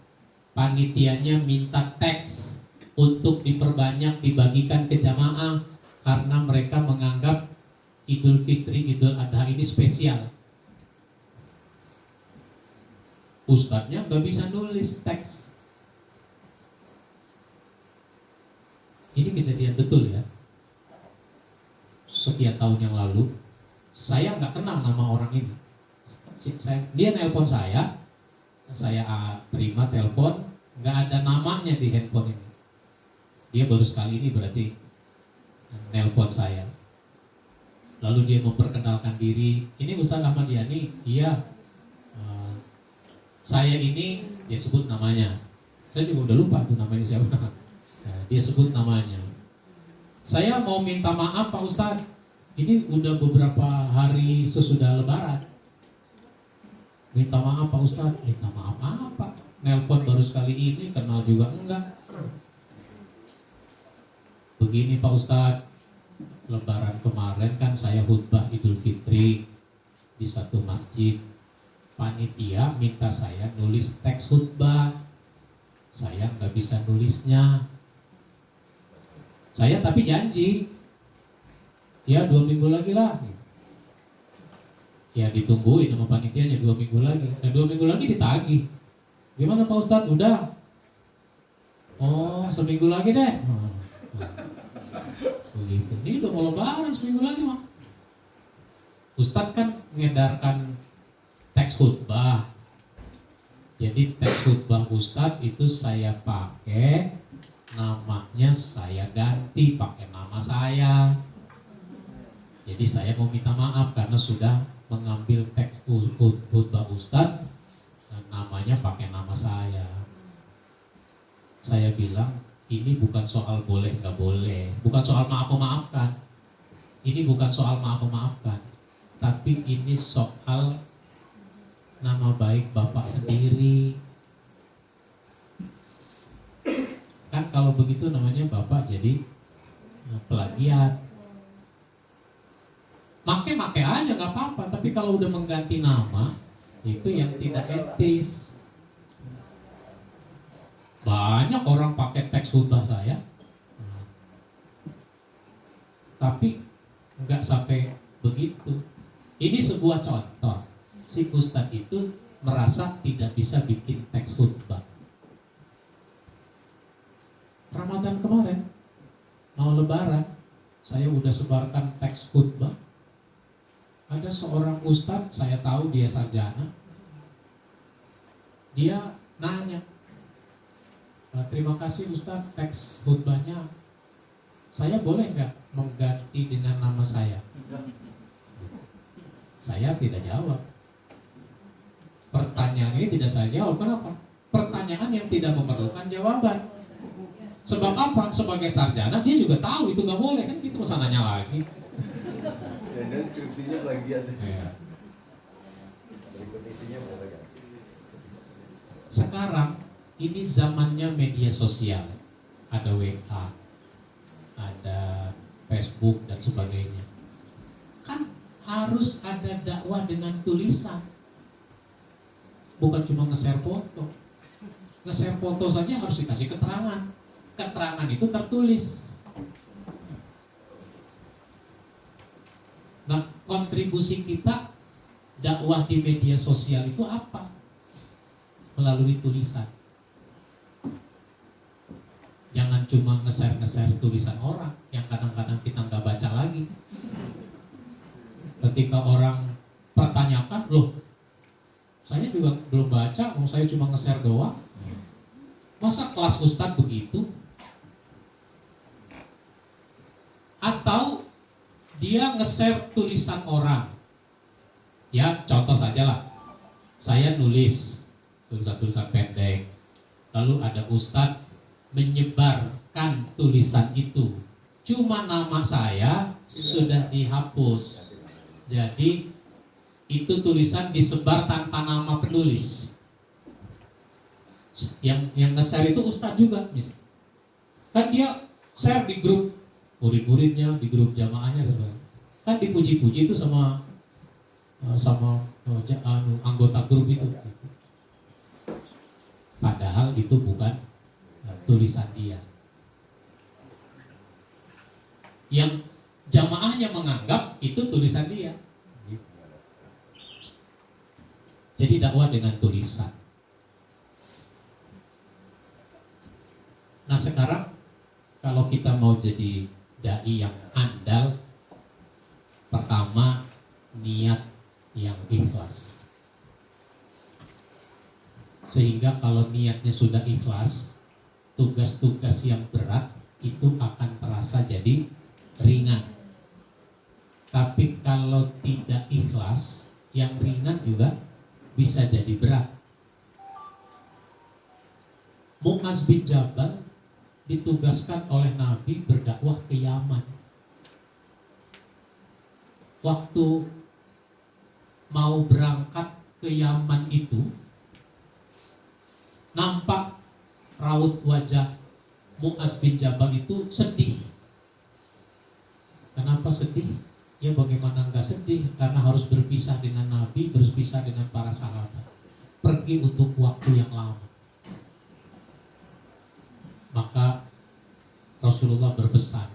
panitianya minta teks untuk diperbanyak, dibagikan ke jamaah karena mereka menganggap Idul Fitri, Idul Adha ini spesial. Ustadznya nggak bisa nulis teks. Ini kejadian betul ya. Sekian tahun yang lalu, saya nggak kenal nama orang ini. Dia nelpon saya terima telepon, nggak ada namanya di handphone ini. Dia baru sekali ini berarti nelpon saya. Lalu dia memperkenalkan diri, ini Ustaz Ahmad Yani, iya. Saya ini, dia sebut namanya. Saya juga udah lupa tuh namanya siapa. Dia sebut namanya. Saya mau minta maaf Pak Ustadz, ini udah beberapa hari sesudah Lebaran. Minta maaf Pak Ustadz, minta maaf apa? Nelpon baru sekali ini, kenal juga enggak. Begini Pak Ustadz, Lebaran kemarin kan saya khutbah Idul Fitri di satu masjid. Panitia minta saya nulis teks khutbah, saya nggak bisa nulisnya. Saya tapi janji, ya 2 minggu lagi lah. Ya ditungguin sama panitianya 2 minggu lagi. Dan 2 minggu lagi ditagih. Gimana Pak Ustadz? Udah? Oh, seminggu lagi deh. Begitu. Ini udah mau Lebaran, seminggu lagi mah. Ustadz kan mengedarkan teks khutbah. Jadi teks khutbah Ustadz itu saya pakai, namanya saya ganti pakai nama saya. Jadi saya mau minta maaf karena sudah mengambil teks khutbah Ustadz, namanya pakai nama saya. Saya bilang ini bukan soal boleh nggak boleh, bukan soal maaf memaafkan. Ini bukan soal maaf memaafkan, tapi ini soal nama baik Bapak sendiri. Kan kalau begitu namanya Bapak jadi plagiat. Make aja nggak apa-apa, tapi kalau udah mengganti nama itu yang tidak etis. Banyak orang pakai teks khutbah saya, tapi nggak sampai begitu. Ini sebuah contoh. Si Ustadz itu merasa tidak bisa bikin teks khutbah. Ramadan kemarin mau Lebaran, saya udah sebarkan teks khutbah. Ada seorang ustadz, saya tahu dia sarjana. Dia nanya, terima kasih Ustadz teks khutbahnya, saya boleh nggak mengganti dengan nama saya? Saya tidak jawab. Pertanyaan ini tidak saya jawab. Kenapa? Pertanyaan yang tidak memerlukan jawaban. Sebab apa? Sebagai sarjana dia juga tahu itu nggak boleh, kan kita masa nanya lagi. Dan skripsinya plagiat. Ya. Isinya plagiat. Sekarang ini zamannya media sosial, ada WA, ada Facebook dan sebagainya. Kan harus ada dakwah dengan tulisan, bukan cuma nge-share foto. Nge-share foto saja harus dikasih keterangan. Keterangan itu tertulis. Nah, kontribusi kita dakwah di media sosial itu apa? melalui tulisan. Jangan cuma nge-share tulisan orang yang kadang-kadang kita nggak baca lagi. Ketika orang pertanyakan, loh, saya juga belum baca, saya cuma nge-share doang. Masa kelas ustadz begitu? Atau dia nge-share tulisan orang. Ya, contoh saja lah. Saya nulis tulisan-tulisan pendek, lalu ada ustadz menyebarkan tulisan itu. Cuma nama saya sudah dihapus. Jadi itu tulisan disebar tanpa nama penulis. Yang nge-share itu ustadz juga, misalnya. Kan dia share di grup murid-muridnya, di grup jamaahnya, kan dipuji-puji itu sama anggota grup itu. Padahal itu bukan tulisan dia. Yang jamaahnya menganggap itu tulisan dia. Jadi dakwah dengan tulisan. Nah sekarang kalau kita mau jadi dai yang andal, pertama niat yang ikhlas. Sehingga kalau niatnya sudah ikhlas, tugas-tugas yang berat itu akan terasa jadi ringan. Tapi kalau tidak ikhlas, yang ringan juga bisa jadi berat. Mu'az bin Jabal ditugaskan oleh Nabi berdakwah ke Yaman. Waktu mau berangkat ke Yaman itu, nampak raut wajah Mu'az bin Jabal itu sedih. Kenapa sedih? Ya bagaimana enggak sedih? Karena harus berpisah dengan Nabi, berpisah dengan para sahabat, pergi untuk waktu yang lama. Maka Rasulullah berpesan,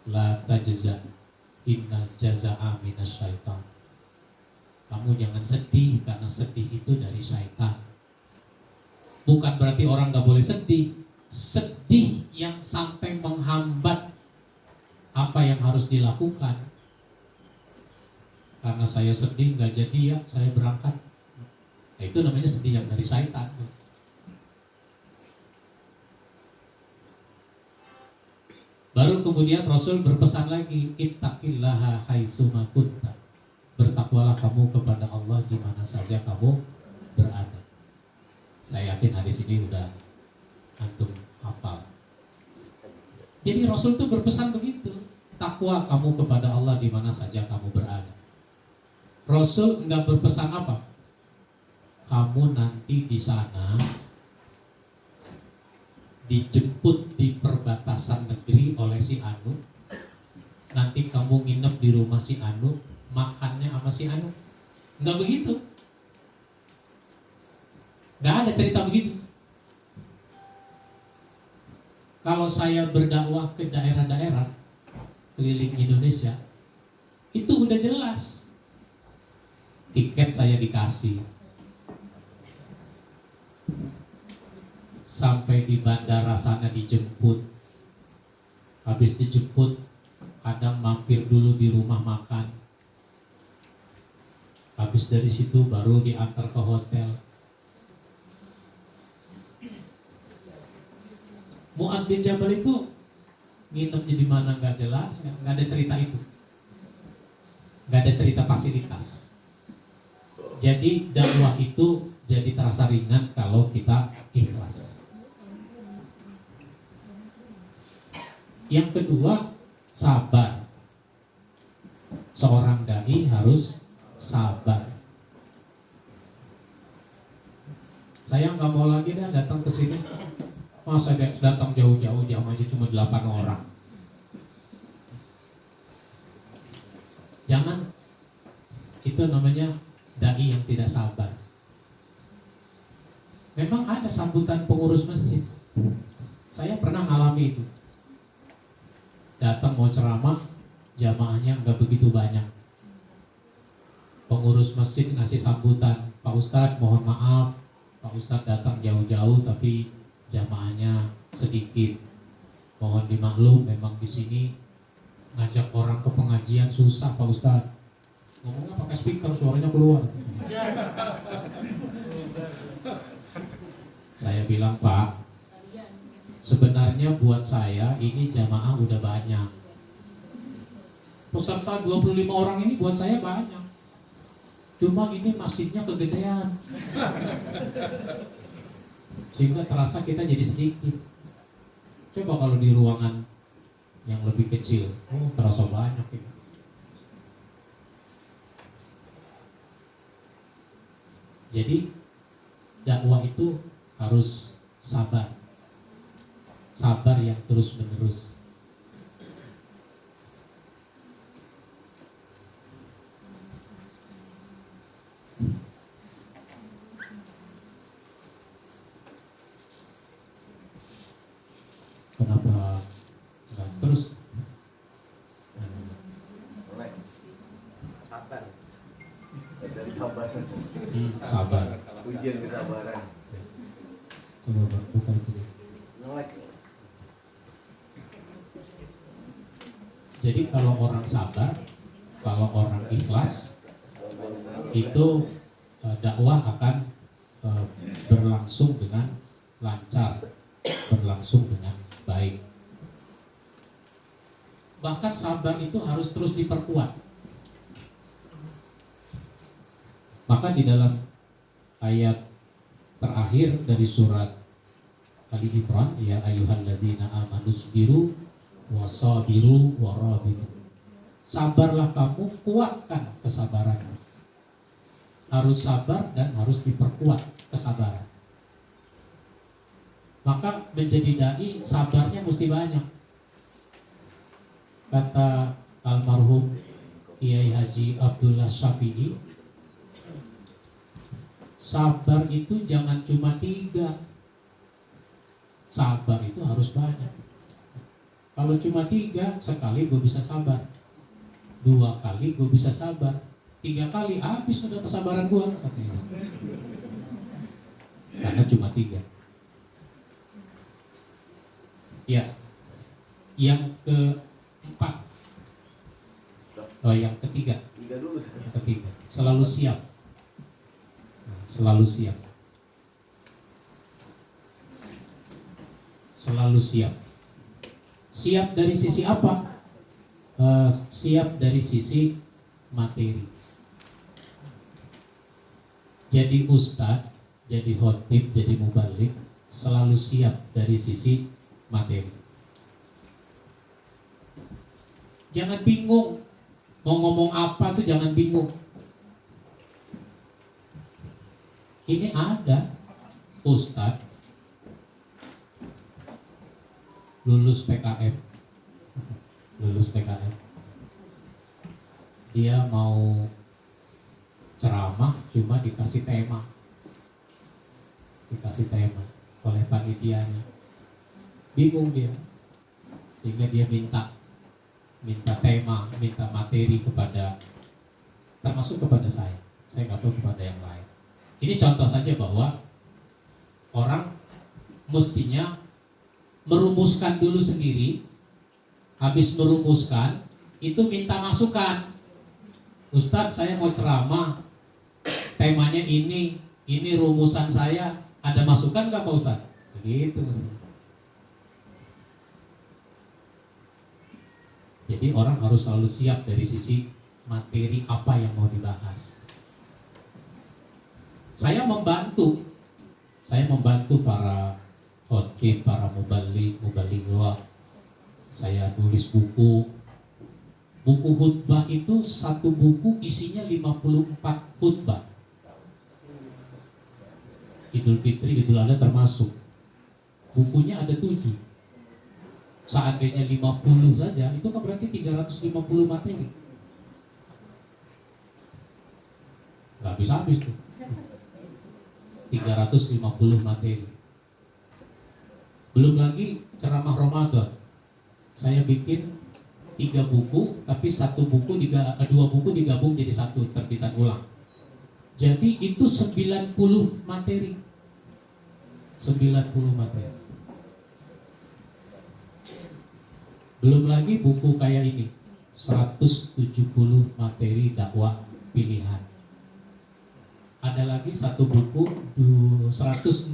la tajza, inna jaza'a minasyaitan. Kamu jangan sedih, karena sedih itu dari syaitan. Bukan berarti orang gak boleh sedih. Sedih yang sampai menghambat apa yang harus dilakukan. Karena saya sedih gak jadi ya, saya berangkat. Nah, itu namanya sedih yang dari syaitan. Baru kemudian Rasul berpesan lagi, ittaqillaha haitsuma kunta. Bertakwalah kamu kepada Allah di mana saja kamu berada. Saya yakin hadis ini udah antum hafal. Jadi Rasul itu berpesan begitu, takwa kamu kepada Allah di mana saja kamu berada. Rasul enggak berpesan apa? Kamu nanti di sana dijemput di perbatasan negeri oleh si Anu, nanti kamu nginep di rumah si Anu, makannya sama si Anu. Enggak begitu. Enggak ada cerita begitu. Kalau saya berdakwah ke daerah-daerah keliling Indonesia, itu udah jelas. Tiket saya dikasih. Sampai di bandara sana dijemput. Habis dijemput, kadang mampir dulu di rumah makan. Habis dari situ baru diantar ke hotel. Mu'az bin Jabal itu nginepnya di mana nggak jelas, nggak ada cerita itu, nggak ada cerita fasilitas. Jadi dakwah itu jadi terasa ringan kalau kita ikhlas. Yang kedua, sabar. Seorang dai harus sabar. Saya nggak mau lagi dah datang ke sini. Masa datang jauh-jauh, jam aja cuma 8 orang. Jangan. Itu namanya dai yang tidak sabar. Memang ada sambutan pengurus masjid. Saya pernah ngalami itu. Datang mau ceramah, jamaahnya nggak begitu banyak. Pengurus masjid ngasih sambutan, Pak Ustadz mohon maaf, Pak Ustadz datang jauh-jauh tapi jamaahnya sedikit. Mohon dimaklum, memang di sini ngajak orang ke pengajian susah Pak Ustadz. Ngomongnya pakai speaker, suaranya keluar. Saya bilang, Pak, sebenarnya buat saya ini jamaah udah banyak. Peserta 25 orang ini buat saya banyak. Cuma ini masjidnya kegedean. Sehingga terasa kita jadi sedikit. Coba kalau di ruangan yang lebih kecil, terasa banyak ini. Jadi dakwah itu harus sabar. Sabar yang terus menerus. Kenapa nggak terus? Melek. Sabar. Dari sabar. Sabar. Ujian kesabaran. Coba Pak, buka itu deh. Melek. Jadi kalau orang sabar, kalau orang ikhlas, itu dakwah akan berlangsung dengan lancar, berlangsung dengan baik. Bahkan sabar itu harus terus diperkuat. Maka di dalam ayat terakhir dari surat Ali Imran, ya ayyuhalladzina amanusbiru wasabiru warabitu. Sabarlah kamu, kuatkan kesabaran. Harus sabar dan harus diperkuat kesabaran. Maka menjadi dai sabarnya mesti banyak. Kata almarhum Kiai Haji Abdullah Syafi'i, sabar itu jangan cuma 3. Sabar itu harus banyak. Kalau cuma 3, sekali gue bisa sabar, 2 kali gue bisa sabar, 3 kali habis sudah kesabaran gue, katanya. Karena cuma 3. Ya, yang keempat, yang ketiga, Tiga dulu. yang ketiga, selalu siap, selalu siap, selalu siap. Siap dari sisi apa? Siap dari sisi materi. Jadi ustadz, jadi khotib, jadi mubalik, selalu siap dari sisi materi. Jangan bingung mau ngomong apa tuh, jangan bingung. Ini ada ustadz lulus PKM, lulus PKM. Dia mau ceramah cuma dikasih tema oleh panitianya. Bingung dia, sehingga dia minta tema, minta materi kepada, termasuk kepada saya nggak tahu kepada yang lain. Ini contoh saja bahwa orang mestinya merumuskan dulu sendiri. Habis merumuskan itu minta masukan. Ustadz, saya mau ceramah, temanya ini rumusan saya, ada masukan nggak Pak Ustadz? Begitu mestinya. Jadi orang harus selalu siap dari sisi materi apa yang mau dibahas. Saya membantu para khotib, para mubaligh. Saya nulis buku khutbah itu, satu buku isinya 54 khutbah. Idul Fitri, Idul Adha termasuk. Bukunya ada 7. Seandainya 50 saja, itu kan berarti 350 materi. Gak habis-habis tuh. 350 materi. Belum lagi ceramah Ramadan. Saya bikin 3 buku, tapi 2 buku digabung jadi 1, terbitan ulang. Jadi itu 90 materi. 90 materi. Belum lagi buku kayak ini, 170 materi dakwah pilihan. Ada lagi satu buku 160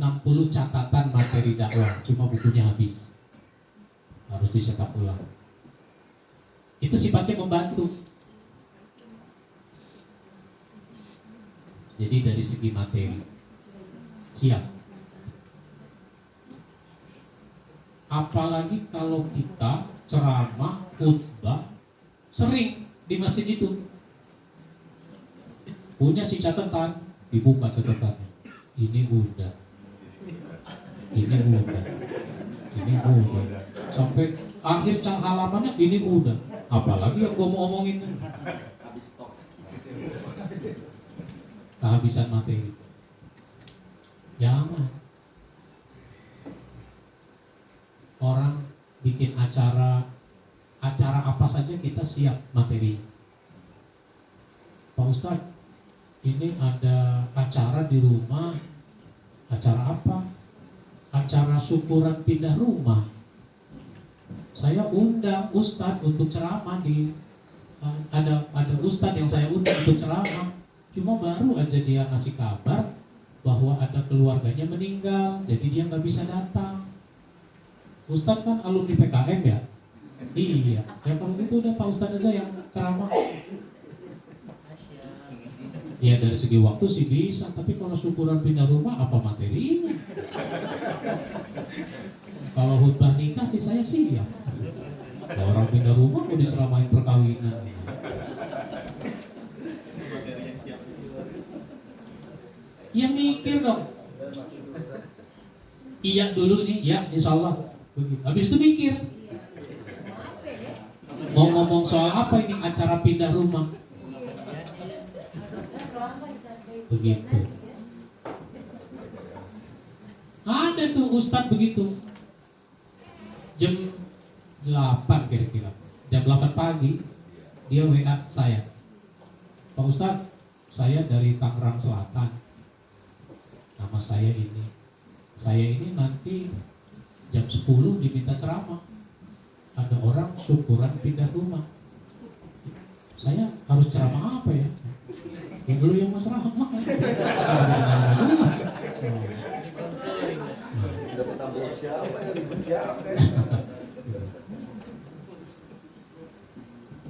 catatan materi dakwah, cuma bukunya habis, harus dicetak ulang. Itu sifatnya membantu. Jadi dari segi materi siap. Apalagi kalau kita ceramah, khutbah sering di masjid itu, punya si catatan, dibuka catatannya, ini udah, ini udah, ini udah, sampai akhir halamannya ini udah. Apalagi yang gue mau omongin, kehabisan materi. Jangan. Orang bikin acara apa saja kita siap materi. Pak Ustadz, ini ada acara di rumah. Acara apa? Acara syukuran pindah rumah. Saya undang Ustadz untuk ceramah di ada Ustadz yang saya undang untuk ceramah. Cuma baru aja dia ngasih kabar bahwa ada keluarganya meninggal, jadi dia nggak bisa datang. Ustadz kan alumni PKM ya? Iya, ya kalau gitu udah Pak Ustadz aja yang ceramah. Ya dari segi waktu sih bisa, tapi kalau syukuran pindah rumah apa materinya? Kalau khutbah nikah sih saya siap. Kalau orang pindah rumah mau diseramain perkawinan. Ya mikir dong. Iya dulu nih, ya insya Allah. Habis itu mikir, mau ngomong soal apa ini acara pindah rumah. Begitu. Ada tuh Ustadz begitu. Jam 8 kira-kira. Jam 8 pagi dia WA saya. Pak Ustadz, saya dari Tangerang Selatan. Nama saya ini. Saya ini nanti jam 10 diminta ceramah. Ada orang syukuran pindah rumah. Saya harus ceramah apa ya? Ya dulu yang mau ceramah.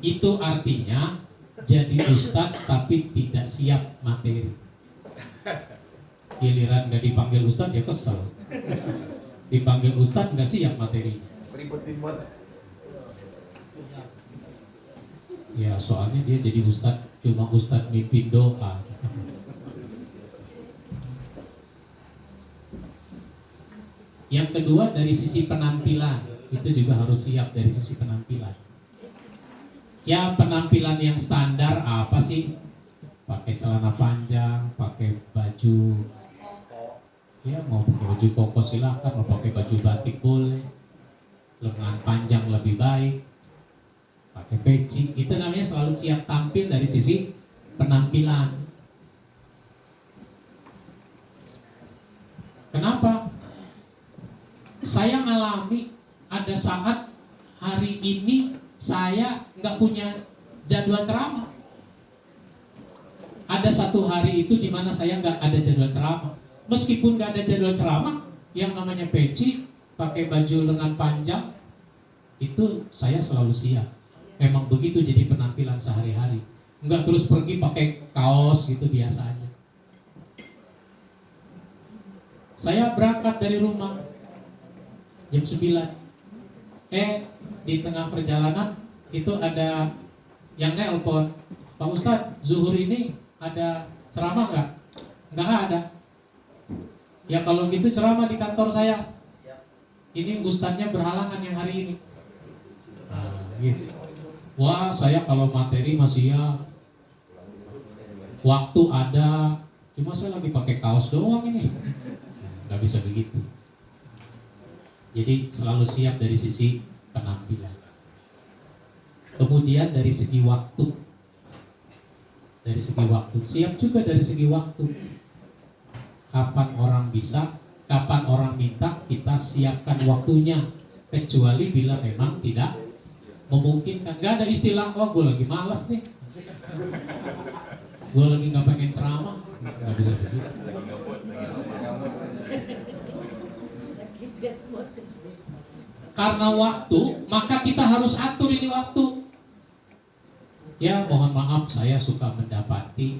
Itu artinya jadi ustadz tapi tidak siap materi. Giliran gak dipanggil ustadz ya kesel. Dipanggil ustadz nggak siap materinya. Ribetin banget. Ya soalnya dia jadi ustadz cuma ustadz mimpin doa. Yang kedua dari sisi penampilan itu juga harus siap dari sisi penampilan. Ya penampilan yang standar apa sih? Pakai celana panjang, pakai baju. Ya mau pakai baju koko silakan, mau pakai baju batik boleh, lengan panjang lebih baik, pakai peci, itu namanya selalu siap tampil dari sisi penampilan. Kenapa? Saya ngalami ada saat hari ini saya nggak punya jadwal ceramah. Ada satu hari itu di mana saya nggak ada jadwal ceramah. Meskipun nggak ada jadwal ceramah, yang namanya peci, pakai baju lengan panjang, itu saya selalu siap. Memang begitu jadi penampilan sehari-hari. Nggak terus pergi pakai kaos gitu biasa aja. Saya berangkat dari rumah jam 9. Di tengah perjalanan itu ada yang nelpon, Pak Ustadz, zuhur ini ada ceramah nggak? Nggak ada. Ya kalau gitu ceramah di kantor saya. Ini ustadznya berhalangan yang hari ini. Nah, gitu. Wah, saya kalau materi masih ya waktu ada, cuma saya lagi pakai kaos doang ini. Nggak bisa begitu. Jadi selalu siap dari sisi penampilan. Kemudian dari segi waktu. Dari segi waktu, siap juga dari segi waktu. Kapan orang bisa, Kapan orang minta, kita siapkan waktunya. Kecuali bila memang tidak memungkinkan. Gak ada istilah, oh gue lagi malas nih, gue lagi gak pengen ceramah. Gak bisa begitu. Karena waktu, maka kita harus atur ini waktu. Ya mohon maaf, saya suka mendapati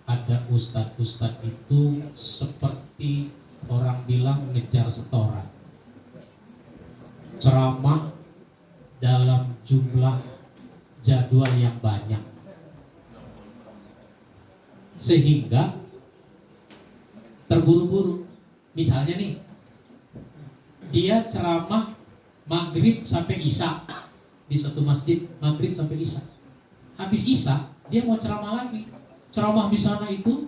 ada ustadz-ustadz itu seperti orang bilang ngejar setoran. Ceramah dalam jumlah jadwal yang banyak, sehingga terburu-buru. Misalnya nih, dia ceramah maghrib sampai isya di suatu masjid, maghrib sampai isya. Habis isya dia mau ceramah lagi. Ceramah di sana itu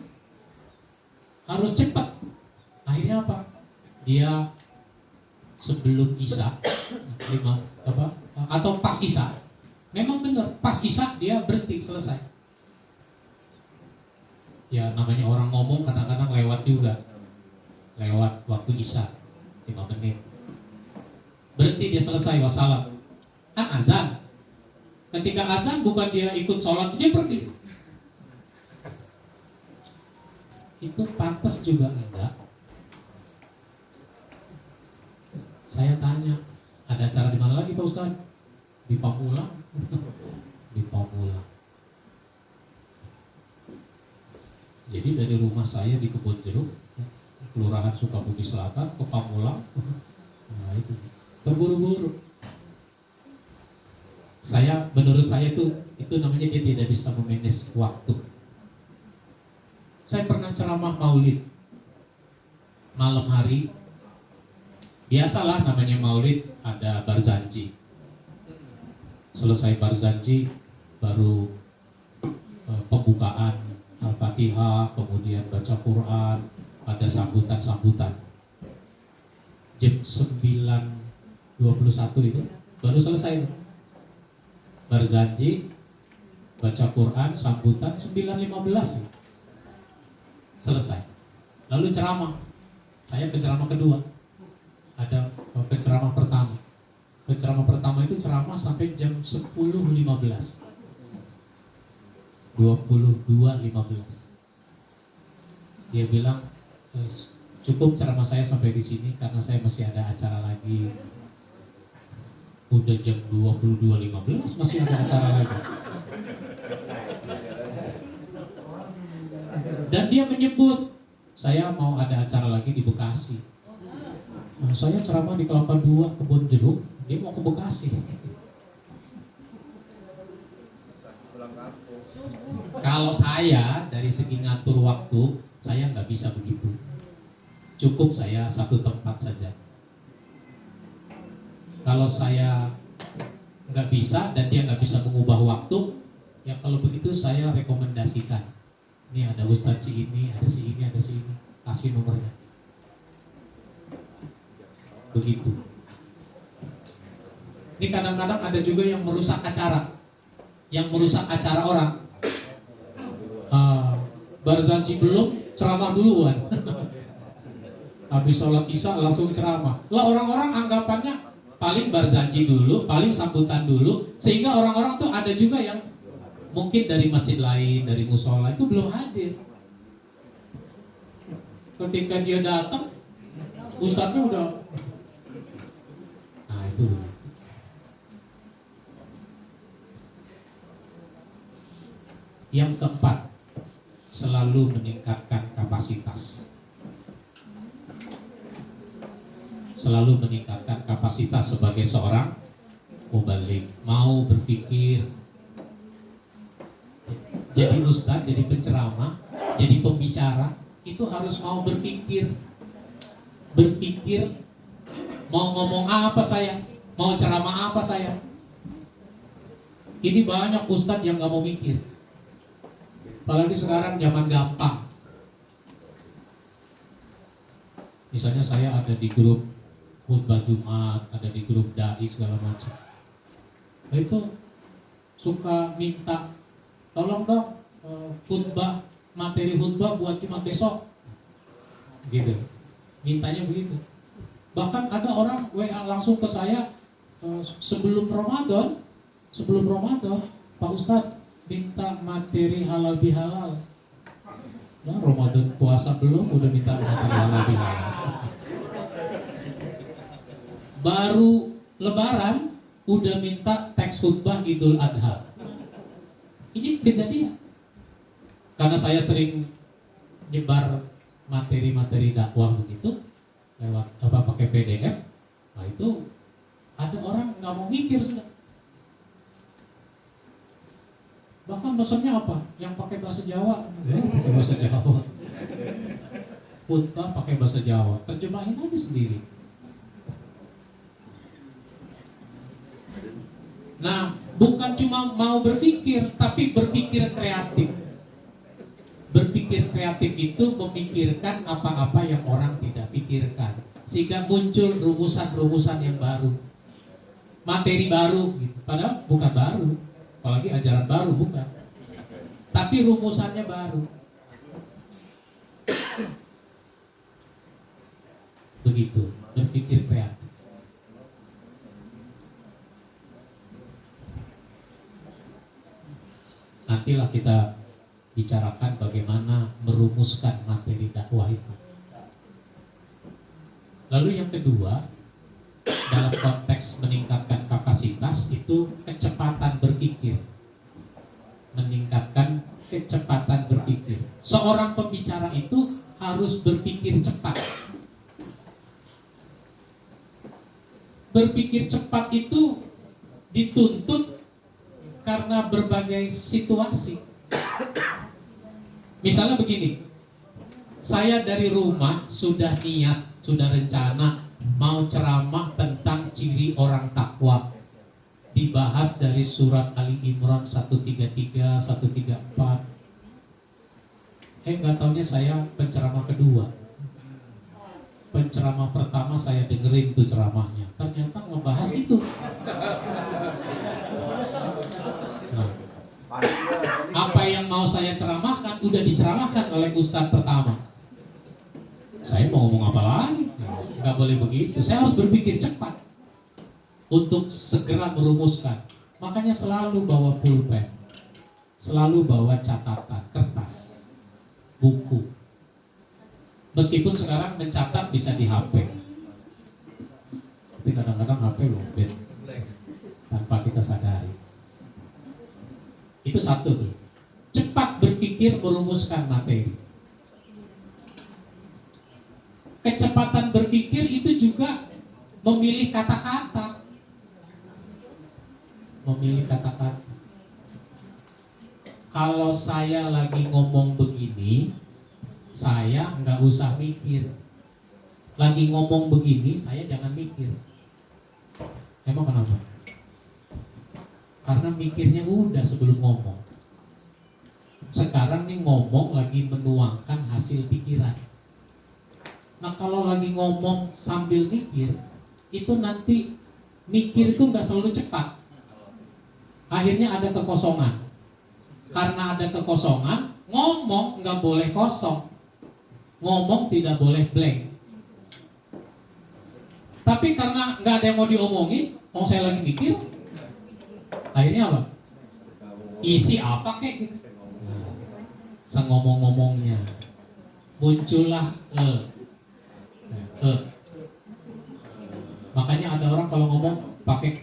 harus cepat. Akhirnya apa? Dia sebelum isya atau pas isya, memang benar pas isya dia berhenti, selesai. Ya namanya orang ngomong kadang-kadang lewat juga, lewat waktu isya 5 menit, berhenti dia, selesai, wassalam. Kan azan, ketika azan bukan dia ikut sholat, dia berhenti. Itu pantas juga enggak? Saya tanya, ada acara di mana lagi Pak Ustaz? Di Pamulang. Di Pamulang. Jadi dari rumah saya di Kebonjeruk, Kelurahan Sukabumi Selatan, ke Pamulang. Nah itu, terburu-buru. Menurut saya itu namanya dia tidak bisa memanage waktu. Saya pernah ceramah maulid malam hari. Biasalah namanya maulid, ada barzanji. Selesai barzanji baru pembukaan Al-Fatihah, kemudian baca Quran, ada sambutan-sambutan. Jam 9.21 itu baru selesai. Barzanji, baca Quran, sambutan 9.15 selesai. Lalu ceramah. Saya penceramah kedua. Ada penceramah pertama. Penceramah pertama itu ceramah sampai jam 10.15. 22.15. Dia bilang, cukup ceramah saya sampai di sini karena saya masih ada acara lagi. Udah jam 22.15 masih ada acara lagi. Dan dia menyebut, saya mau ada acara lagi di Bekasi. Nah, saya ceramah di Kelapa II, Kebonjeruk, dia mau ke Bekasi. Kalau saya dari segi ngatur waktu, saya nggak bisa begitu. Cukup saya satu tempat saja. Kalau saya nggak bisa dan dia nggak bisa mengubah waktu, ya kalau begitu saya rekomendasikan. Ini ada Ustadz si ini, ada si ini, ada si ini, kasih nomornya. Begitu. Ini kadang-kadang ada juga yang merusak acara, orang. Barzanji belum, ceramah duluan. Habis sholat isya langsung ceramah. Lah orang-orang anggapannya paling barzanji dulu, paling sambutan dulu, sehingga orang-orang tuh ada juga yang mungkin dari masjid lain, dari musola itu belum hadir. Ketika dia datang, ustadznya udah. Nah itu. Yang keempat, selalu meningkatkan kapasitas. Selalu meningkatkan kapasitas sebagai seorang mubalik. Mau berpikir jadi ustadz, jadi penceramah, jadi pembicara, itu harus mau berpikir mau ngomong apa saya, mau ceramah apa saya. Ini banyak ustadz yang gak mau mikir, apalagi sekarang zaman gampang. Misalnya saya ada di grup khutbah Jumat, ada di grup dai segala macam. Nah itu suka minta, tolong dong materi khutbah buat Jumat besok, gitu. mintanya begitu. Bahkan ada orang WA langsung ke saya sebelum Ramadan, Pak Ustadz minta materi halal bihalal. Nah, Ramadan puasa belum udah minta materi halal bihalal. Baru Lebaran udah minta teks khutbah Idul Adha. Ini kejadian. Karena saya sering nyebar materi-materi dakwah begitu lewat pakai PDF. Nah itu ada orang nggak mau mikir sudah. Bahkan pesannya apa? Yang pakai bahasa Jawa, pakai bahasa Jawa. Khutbah pakai bahasa Jawa, terjemahin aja sendiri. Nah, bukan cuma mau berpikir, tapi berpikir kreatif. Berpikir kreatif itu memikirkan apa-apa yang orang tidak pikirkan, sehingga muncul rumusan-rumusan yang baru, materi baru, gitu. Padahal bukan baru, apalagi ajaran baru bukan, tapi rumusannya baru. Begitu, berpikir kreatif. Nantilah kita bicarakan bagaimana merumuskan materi dakwah itu. Lalu yang kedua, dalam konteks meningkatkan kapasitas itu kecepatan berpikir. Meningkatkan kecepatan berpikir. Seorang pembicara itu harus berpikir cepat. Berpikir cepat itu dituntut karena berbagai situasi. Misalnya begini, saya dari rumah sudah niat, sudah rencana mau ceramah tentang ciri orang takwa. Dibahas dari surat Ali Imran 133, 134. Nggak taunya saya penceramah kedua. Penceramah pertama saya dengerin tuh ceramahnya, ternyata ngebahas itu. Nah, apa yang mau saya ceramahkan udah diceramahkan oleh ustadz pertama. Saya mau ngomong apa lagi? Nggak boleh begitu. Saya harus berpikir cepat untuk segera merumuskan. Makanya selalu bawa pulpen, selalu bawa catatan, kertas, buku. Meskipun sekarang mencatat bisa di HP, tapi kadang-kadang HP lowbat tanpa kita sadari. Itu satu tuh, cepat berpikir merumuskan materi. Kecepatan berpikir itu juga memilih kata-kata. Memilih kata-kata. Kalau saya lagi ngomong begini, saya nggak usah mikir. Lagi ngomong begini, saya jangan mikir. Emang kenapa? Karena mikirnya udah sebelum ngomong. Sekarang nih ngomong lagi menuangkan hasil pikiran. Nah kalau lagi ngomong sambil mikir, itu nanti mikir itu nggak selalu cepat. Akhirnya ada kekosongan. Karena ada kekosongan, ngomong nggak boleh kosong. Ngomong tidak boleh blank. Tapi karena nggak ada yang mau diomongin, saya lagi mikir, akhirnya apa? Isi apa kek gitu. Sengomong-ngomongnya muncullah Makanya ada orang kalau ngomong pakai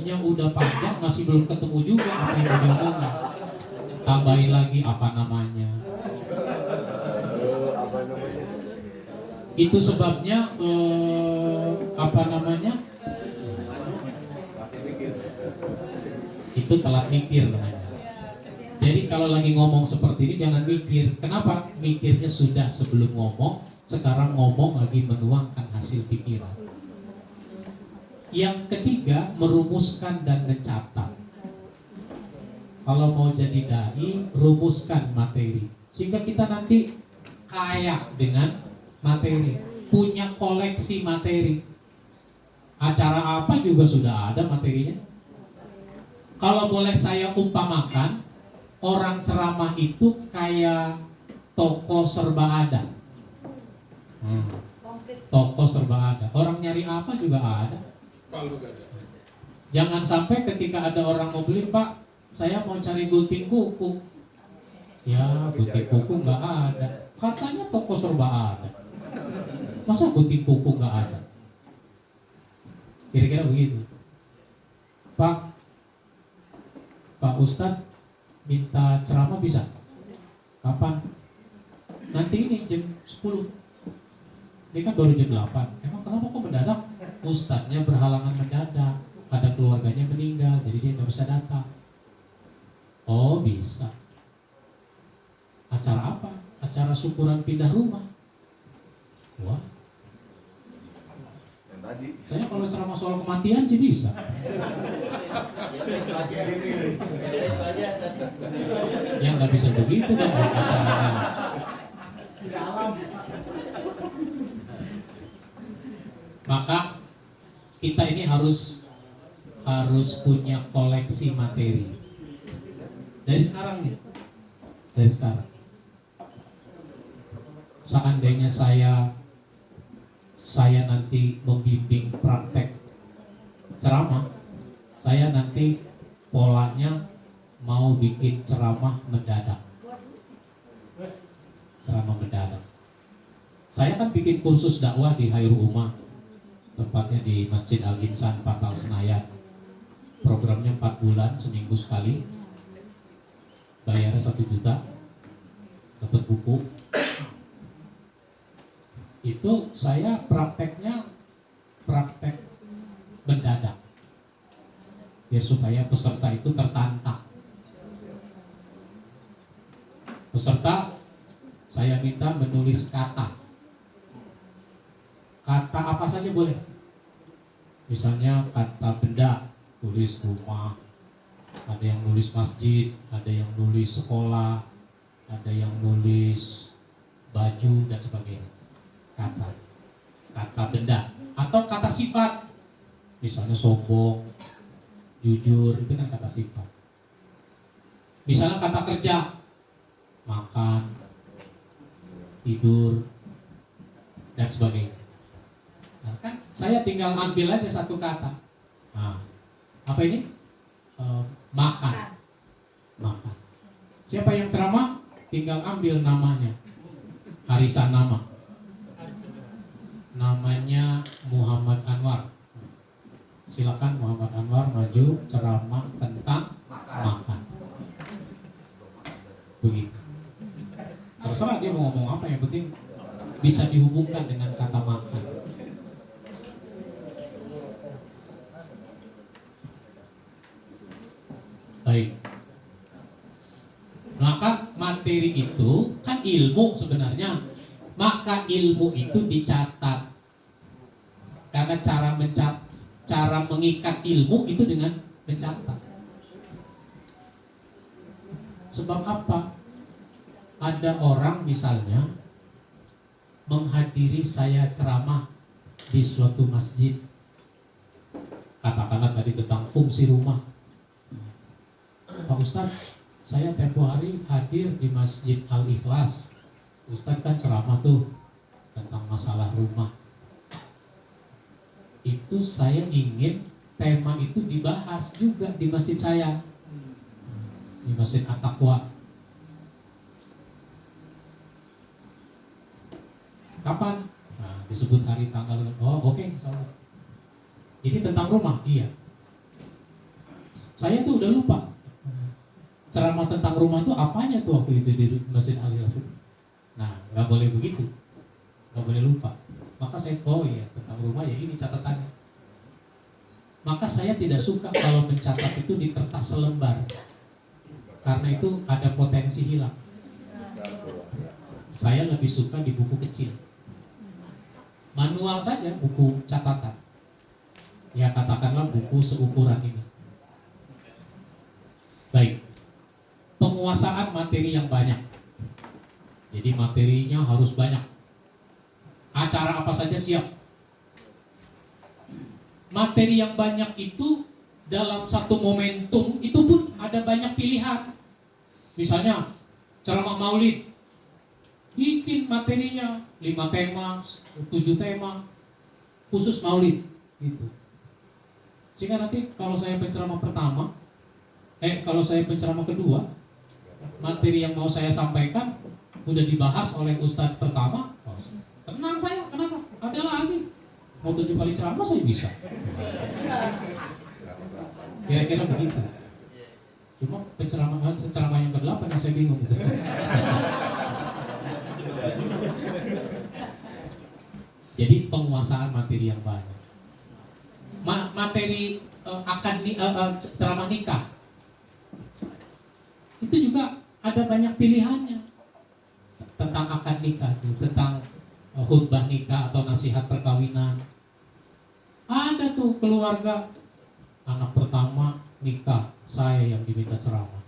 nya udah panjang masih belum ketemu juga apa yang mau diomongin. Tambahin lagi apa namanya. Itu sebabnya apa namanya? Itu telat mikir namanya. Jadi kalau lagi ngomong seperti ini jangan mikir. Kenapa? Mikirnya sudah sebelum ngomong. Sekarang ngomong lagi menuangkan hasil pikiran. Yang ketiga, merumuskan dan mencatat. Kalau mau jadi dai, rumuskan materi sehingga kita nanti kaya dengan materi, punya koleksi materi. Acara apa juga sudah ada materinya. Kalau boleh saya umpamakan, orang ceramah itu kayak toko serba ada. Toko serba ada. Orang nyari apa juga ada. Jangan sampai ketika ada orang mau beli, Pak, saya mau cari gunting kuku. Ya, gunting kuku nggak ada. Katanya toko serba ada. Masa gunting kuku nggak ada? Kira-kira begitu. Pak Ustadz minta ceramah bisa? Kapan? Nanti ini jam 10. Ini kan baru jam 8. Emang kenapa kok mendadak? Ustadznya berhalangan mendadak. Ada keluarganya meninggal, jadi dia nggak bisa datang. Oh bisa. Acara apa? Acara syukuran pindah rumah. Wah. Yang tadi. Saya kalau ceramah soal kematian sih bisa. Ya nggak bisa begitu dong acaranya. Maka kita ini harus punya koleksi materi dari sekarang nih, dari sekarang. Seandainya saya nanti membimbing praktek ceramah, saya nanti polanya mau bikin ceramah mendadak. Ceramah mendadak. Saya kan bikin kursus dakwah di Hairul Ummah, tempatnya di Masjid Al-Insan, Patal Senayan. Programnya 4 bulan, seminggu sekali. Bayarnya 1 juta, dapat buku. Itu saya praktek mendadak, biar supaya peserta itu tertantang. Peserta saya minta menulis kata apa saja boleh. Misalnya kata benda, tulis rumah, ada yang nulis masjid, ada yang nulis sekolah, ada yang nulis baju dan sebagainya. Kata benda atau kata sifat, misalnya sombong, jujur, itu kan kata sifat. Misalnya kata kerja, makan, tidur, dan sebagainya. Nah, kan saya tinggal ambil aja satu kata. Nah, apa ini? Makan. Siapa yang ceramah? Tinggal ambil namanya, arisan nama. Namanya Muhammad Anwar. Silakan Muhammad Anwar maju ceramah tentang makan. Begitu. Terserah dia mau ngomong apa, yang penting bisa dihubungkan dengan kata makan. Baik. Maka materi itu kan ilmu sebenarnya. Maka ilmu itu dicatat. Karena cara mengikat ilmu itu dengan mencatat. Sebab apa? Ada orang misalnya menghadiri saya ceramah di suatu masjid. Katakanlah tadi tentang fungsi rumah. Pak Ustadz, saya tempo hari hadir di Masjid Al-Ikhlas. Ustadz kan ceramah tuh tentang masalah rumah. Itu saya ingin tema itu dibahas juga di masjid saya, di Masjid At-Taqwa. Kapan? Nah, disebut hari tanggal. Oh oke, insyaallah. Ini tentang rumah, iya. Saya tuh udah lupa ceramah tentang rumah tuh apanya tuh waktu itu di Masjid Al-Ikhlas. Nah, nggak boleh begitu, nggak boleh lupa. Maka saya, oh iya, tentang rumah ya ini catatannya. Maka saya tidak suka kalau mencatat itu di kertas selembar, karena itu ada potensi hilang. Saya lebih suka di buku kecil, manual saja, buku catatan. Ya katakanlah buku seukuran ini. Baik, penguasaan materi yang banyak. Jadi materinya harus banyak. Acara apa saja siap. Materi yang banyak itu dalam satu momentum itu pun ada banyak pilihan. Misalnya ceramah maulid, bikin materinya 5 tema, 7 tema khusus maulid gitu. Sehingga nanti kalau saya penceramah pertama, kalau saya penceramah kedua, materi yang mau saya sampaikan udah dibahas oleh ustadz pertama, tenang saya, kenapa? Ada lagi, mau 7 kali ceramah saya bisa. Kira-kira begitu. Cuma penceramah yang ke-8 yang saya bingung gitu. Jadi penguasaan materi yang banyak. Materi ceramah nikah itu juga ada banyak pilihannya tentang akad nikah, tentang khutbah nikah atau nasihat perkawinan. Ada tuh keluarga anak pertama nikah, saya yang diminta ceramah.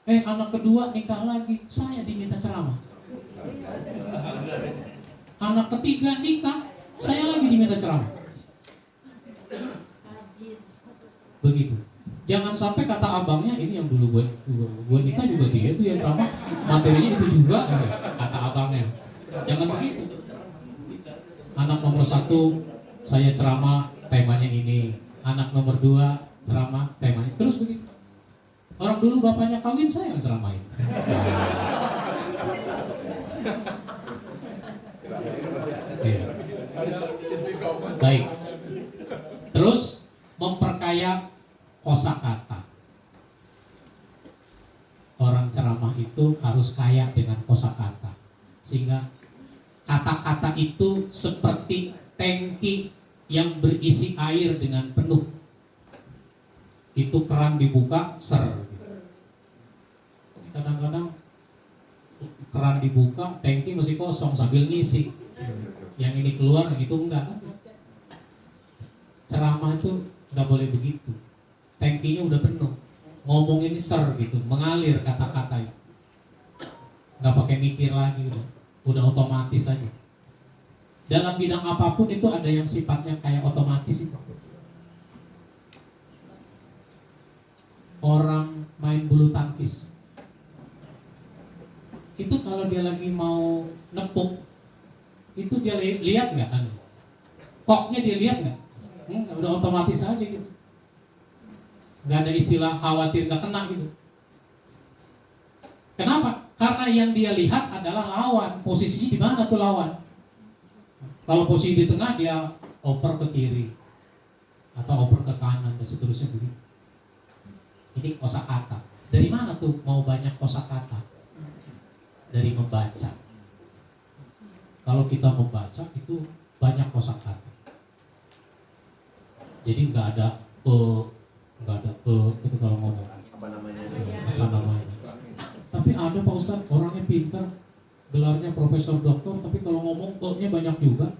Anak kedua nikah lagi, saya diminta ceramah. Anak ketiga nikah, saya lagi diminta ceramah. Begitu. Jangan sampai kata abangnya, ini yang dulu gue nikah juga dia itu yang ceramah, materinya itu juga, kata abangnya. Jangan begitu. Anak nomor 1 saya ceramah, temanya ini. Anak nomor 2 ceramah, temanya terus begitu. Orang dulu bapaknya kawin, saya yang ceramahin. Baik. Terus memperkaya kosakata. Orang ceramah itu harus kaya dengan kosakata, sehingga kata-kata itu seperti tangki yang berisi air dengan penuh. Itu keran dibuka, ser. Kadang-kadang keran dibuka, tangki masih kosong sambil ngisi. Yang ini keluar, yang itu enggak. Ceramah itu enggak boleh begitu. Tangkinya udah penuh. Ngomong ini ser gitu, mengalir kata-kata itu. Enggak pakai mikir lagi udah otomatis aja. Dalam bidang apapun itu ada yang sifatnya kayak otomatis itu. Orang main bulu tangkis itu kalau dia lagi mau nepuk itu dia lihat nggak koknya dia lihat nggak? Udah otomatis aja gitu, nggak ada istilah khawatir nggak kena gitu. Kenapa? Karena yang dia lihat adalah lawan, posisinya di mana tuh lawan. Kalau posisi di tengah dia oper ke kiri atau oper ke kanan dan seterusnya begitu. Ini kosakata. Dari mana tuh mau banyak kosakata? Dari membaca. Kalau kita membaca itu banyak kosakata. Jadi nggak ada gitu kalau ngomong. Apa namanya? Tapi ada Pak Ustadz, orangnya pintar, gelarnya profesor doktor, tapi kalau ngomong nya banyak juga.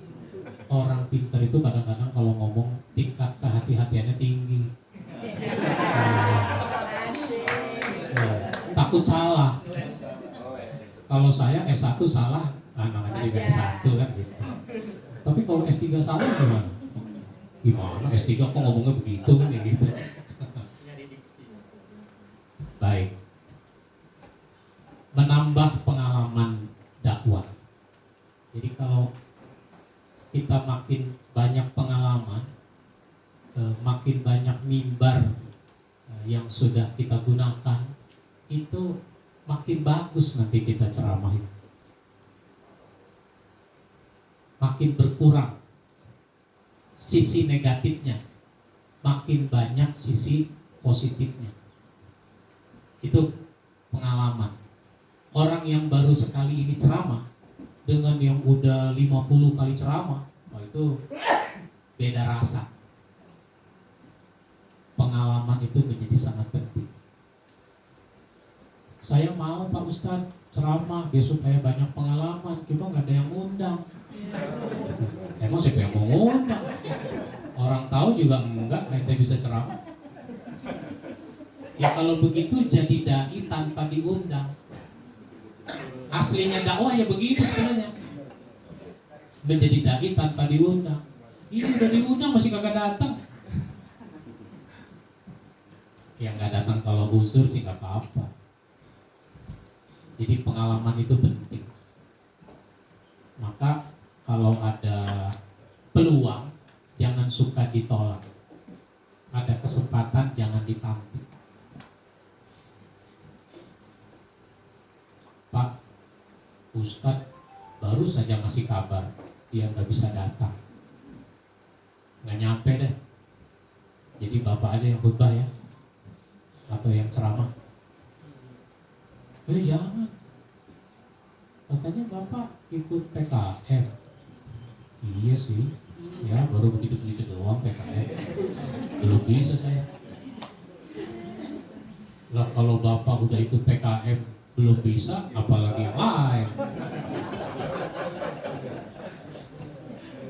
Orang pintar itu kadang-kadang kalau ngomong tingkat kehati-hatiannya tinggi. Takut salah. Kalau saya S1 salah, namanya juga S1 kan gitu. Tapi kalau S3 salah gimana? Gimana S3 kok ngomongnya begitu kan gitu. Baik. Menambah pengalaman dakwah. Jadi kalau kita makin banyak pengalaman, makin banyak mimbar yang sudah kita gunakan, itu makin bagus nanti kita ceramah itu. Makin berkurang sisi negatifnya, makin banyak sisi positifnya. Itu pengalaman. Orang yang baru sekali ini ceramah dengan yang udah 50 kali ceramah, itu beda rasa. Pengalaman itu menjadi sangat penting. Saya mau Pak Ustadz ceramah biar supaya banyak pengalaman, cuma nggak ada yang ngundang. Emang siapa yang mau ngundang? Orang tahu juga enggak, ente bisa ceramah. Ya kalau begitu jadi dai tanpa diundang. Aslinya dakwah ya begitu sebenarnya. Menjadi dai tanpa diundang. Ini udah diundang masih kagak datang. Yang nggak datang kalau uzur sih nggak apa-apa. Jadi pengalaman itu penting. Maka kalau ada peluang, jangan suka ditolak. Ada kesempatan, jangan ditampik. Pak, Ustadz baru saja ngasih kabar, dia nggak bisa datang. Nggak nyampe deh. Jadi Bapak aja yang khutbah ya, atau yang ceramah. Jangan. Katanya Bapak ikut PKM. Iya sih. Ya baru begitu-begitu doang PKM. Belum bisa saya. Lah kalau Bapak udah ikut PKM belum bisa, apalagi yang lain.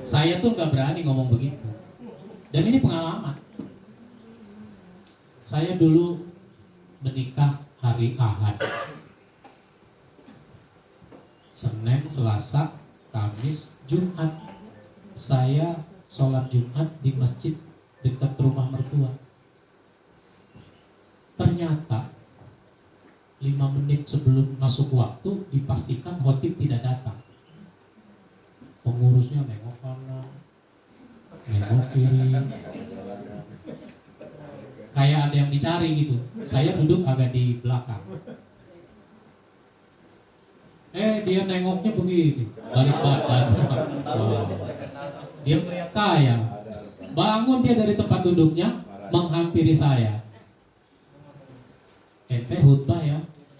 Saya tuh nggak berani ngomong begitu. Dan ini pengalaman. Saya dulu menikah hari Ahad. Senin, Selasa, Kamis, Jumat. Saya sholat Jumat di masjid dekat rumah mertua. Ternyata 5 menit sebelum masuk waktu dipastikan khotib tidak datang. Pengurusnya nengok kanan, nengok kiri, kayak ada yang dicari gitu. Saya duduk agak di belakang. Dia nengoknya begini, balik badan. Wow. Dia melihat saya, bangun dia dari tempat duduknya, menghampiri saya. Ente khutbah ya,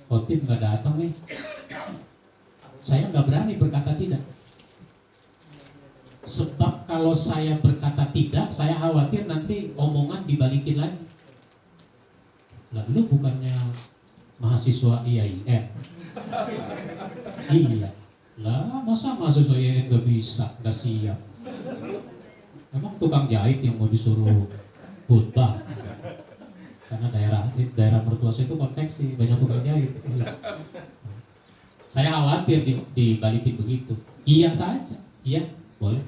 khotib nggak datang nih. Saya nggak berani berkata tidak. Sebab kalau saya berkata tidak, saya khawatir nanti omongan dibalikin lagi. Lalu bukannya mahasiswa IAIN? Iya. Lah masa mahasiswa IAIN nggak bisa, nggak siap? Emang tukang jahit yang mau disuruh khutbah? Karena daerah mertua saya itu konveksi, banyak tukang jahit. Saya khawatir dibalikin begitu. Iya saja, iya boleh.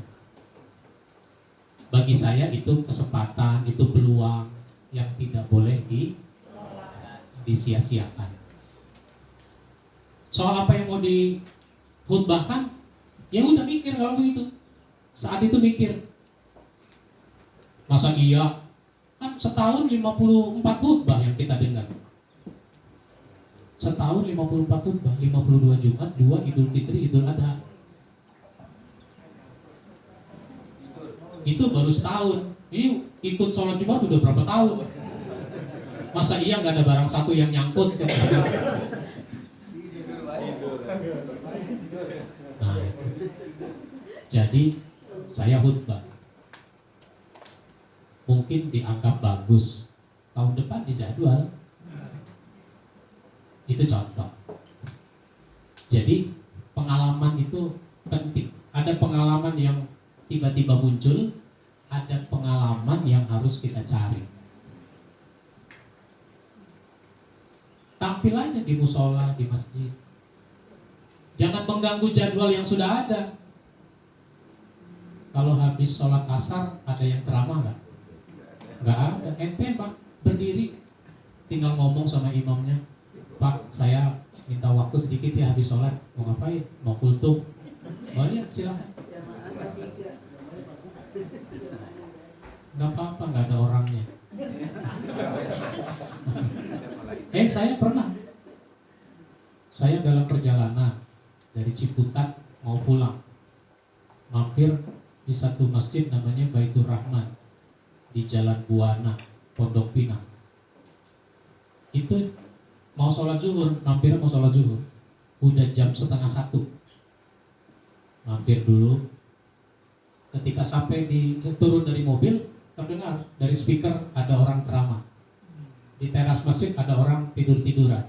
Bagi saya itu kesempatan, itu peluang yang tidak boleh disia-siakan. Soal apa yang mau dikhutbahkan, ya udah mikir kalau begitu. Saat itu mikir. Masa iya? Kan setahun 54 khutbah yang kita dengar. Setahun 54 khutbah, 52 Jumat, 2 Idul Fitri, Idul Adha. Itu baru setahun. Ini ikut sholat Jumat udah berapa tahun? Masa iya nggak ada barang satu yang nyangkut? Nah, jadi saya khutbah. Mungkin dianggap bagus. Tahun depan dijadwal. Itu contoh. Jadi pengalaman itu penting. Ada pengalaman yang tiba-tiba muncul, ada pengalaman yang harus kita cari. Tampil aja di musola, di masjid. Jangan mengganggu jadwal yang sudah ada. Kalau habis sholat asar, ada yang ceramah nggak? Nggak ada. Ente Pak berdiri, tinggal ngomong sama imamnya, Pak saya minta waktu sedikit ya habis sholat. Mau ngapain? Mau kultum? Oh iya silakan. Nggak apa-apa, nggak ada orangnya. Saya pernah. Saya dalam perjalanan dari Ciputat mau pulang, mampir di satu masjid namanya Baitur Rahman di Jalan Buana, Pondok Pinang. Itu mau sholat zuhur, mampir mau sholat zuhur. Udah jam 12:30. Mampir dulu. Ketika sampai turun dari mobil, terdengar dari speaker ada orang ceramah. Di teras masjid ada orang tidur-tiduran.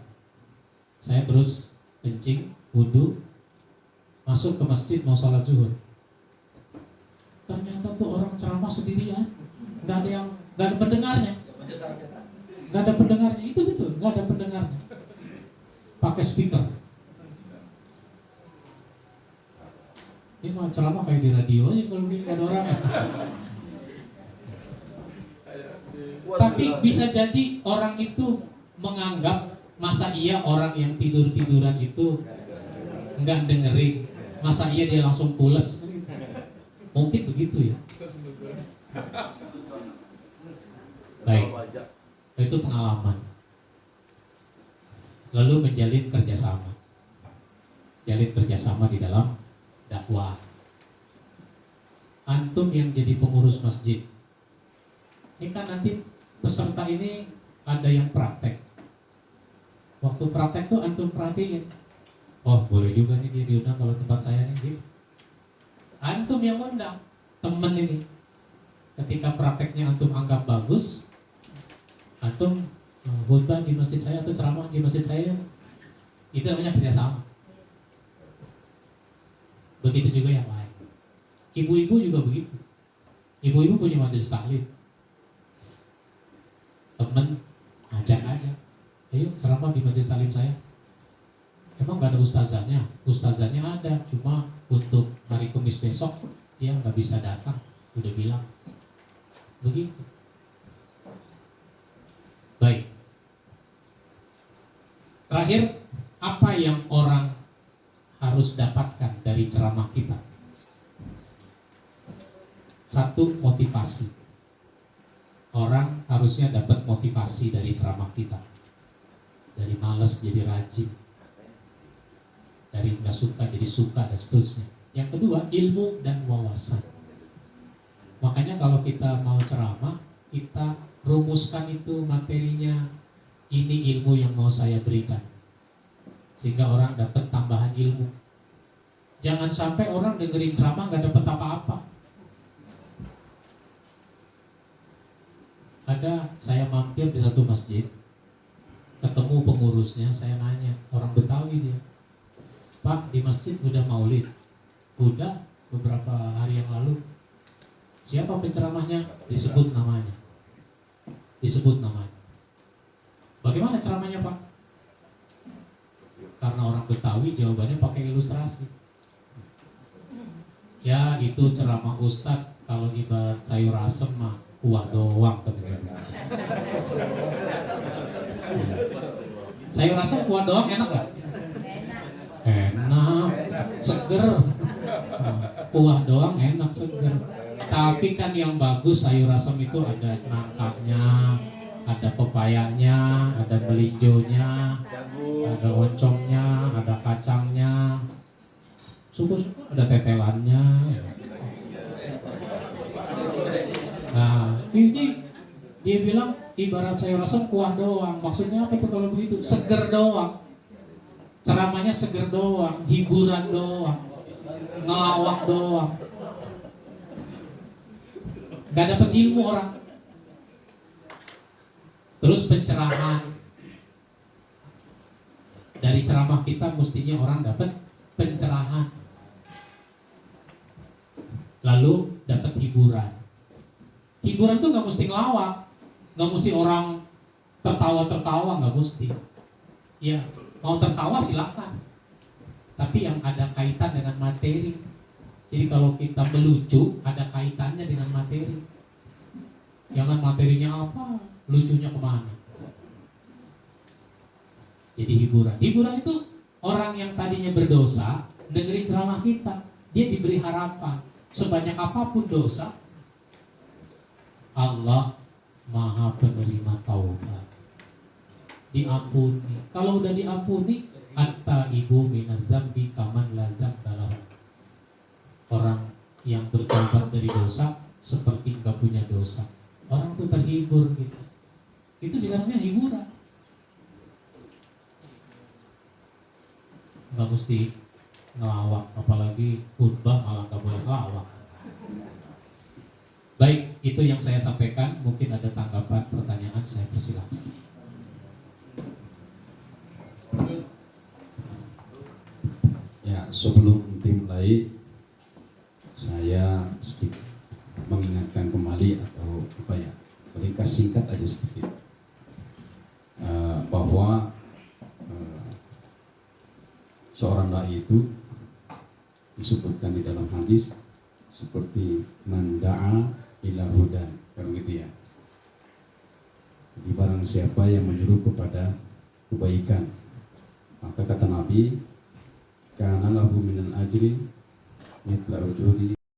Saya terus kencing, wudu, masuk ke masjid mau sholat zuhur. Ternyata tuh orang ceramah sendirian, nggak ada pendengarnya. Nggak ada pendengarnya, itu betul, nggak ada pendengarnya. Pakai speaker. Ini mau ceramah kayak di radio aja kalau nggak ada orangnya. Tapi bisa jadi orang itu menganggap Masa iya orang yang tidur-tiduran itu enggak dengerin? Masa iya dia langsung pules? Mungkin begitu ya. Baik, itu pengalaman. Lalu menjalin kerjasama. Jalin kerjasama di dalam dakwah. Antum yang jadi pengurus masjid, ini kan nanti peserta ini ada yang praktek. Waktu praktek tuh antum perhatiin, oh boleh juga nih dia diundang kalau tempat saya nih gitu. Antum yang undang temen ini. Ketika prakteknya antum anggap bagus, antum khutbah di masjid saya atau ceramah di masjid saya, itu namanya kerjasama. Begitu juga yang lain. Ibu-ibu juga begitu. Ibu-ibu punya majelis taklim, temen ajak aja, ayo ceramah di majelis taklim saya. Emang nggak ada ustazahnya? Ustazahnya ada, cuma untuk hari Kamis besok dia nggak bisa datang, udah bilang. Begitu. Baik. Terakhir, apa yang orang harus dapatkan dari ceramah kita? Satu, motivasi. Orang harusnya dapat motivasi dari ceramah kita. Dari malas jadi rajin, dari nggak suka jadi suka, dan seterusnya. Yang kedua, ilmu dan wawasan. Makanya kalau kita mau ceramah, kita rumuskan itu materinya. Ini ilmu yang mau saya berikan, sehingga orang dapat tambahan ilmu. Jangan sampai orang dengerin ceramah nggak dapat apa-apa. Ada, saya mampir di satu masjid, ketemu pengurusnya, saya nanya, orang Betawi dia, Pak, di masjid udah maulid? Udah, beberapa hari yang lalu. Siapa penceramahnya? Disebut namanya. Disebut namanya. Bagaimana ceramahnya, Pak? Karena orang Betawi, jawabannya pakai ilustrasi. Ya, itu ceramah Ustadz, kalau ibarat sayur asem mah kuah doang katanya. Sayur asem kuah doang enak gak? Enak, seger. Kuah doang enak, seger. Tapi kan yang bagus sayur asem itu ada nangkanya, ada pepayanya, ada melinjonya, ada oncomnya, ada kacangnya, suka-suka ada tetelannya. Nah, ini dia bilang ibarat sayur asem kuah doang. Maksudnya apa itu kalau begitu? Seger doang. Ceramahnya seger doang, hiburan doang, ngelawak doang. Gak dapat ilmu orang. Terus pencerahan. Dari ceramah kita mestinya orang dapat pencerahan. Lalu dapat hiburan. Hiburan tuh gak mesti ngelawak, gak mesti orang tertawa-tertawa, gak mesti. Ya, mau tertawa silakan, tapi yang ada kaitan dengan materi. Jadi kalau kita melucu, ada kaitannya dengan materi. Jangan materinya apa, lucunya kemana. Jadi hiburan. Hiburan itu orang yang tadinya berdosa, dengerin ceramah kita, dia diberi harapan. Sebanyak apapun dosa, Allah Maha penerima taubat, diampuni. Kalau udah diampuni, at-taibu minaz zambi kaman la zambalahu. Orang yang bertobat dari dosa seperti enggak punya dosa. Orang tuh terhibur gitu. Itu juga namanya hiburan. Enggak mesti ngelawak, apalagi khutbah malah enggak boleh ngelawak. Baik, itu yang saya sampaikan. Mungkin ada tanggapan, pertanyaan, saya persilakan. Ya, sebelum dimulai, saya sedikit mengingatkan kembali atau apa ya, ringkas singkat aja sedikit, bahwa seorang dai itu disebutkan di dalam hadis seperti manda'a ila hudan, kan gitu ya. Jadi barang siapa yang menyuruh kepada kebaikan. Maka kata Nabi, kana lahu minal ajri mithla ujuri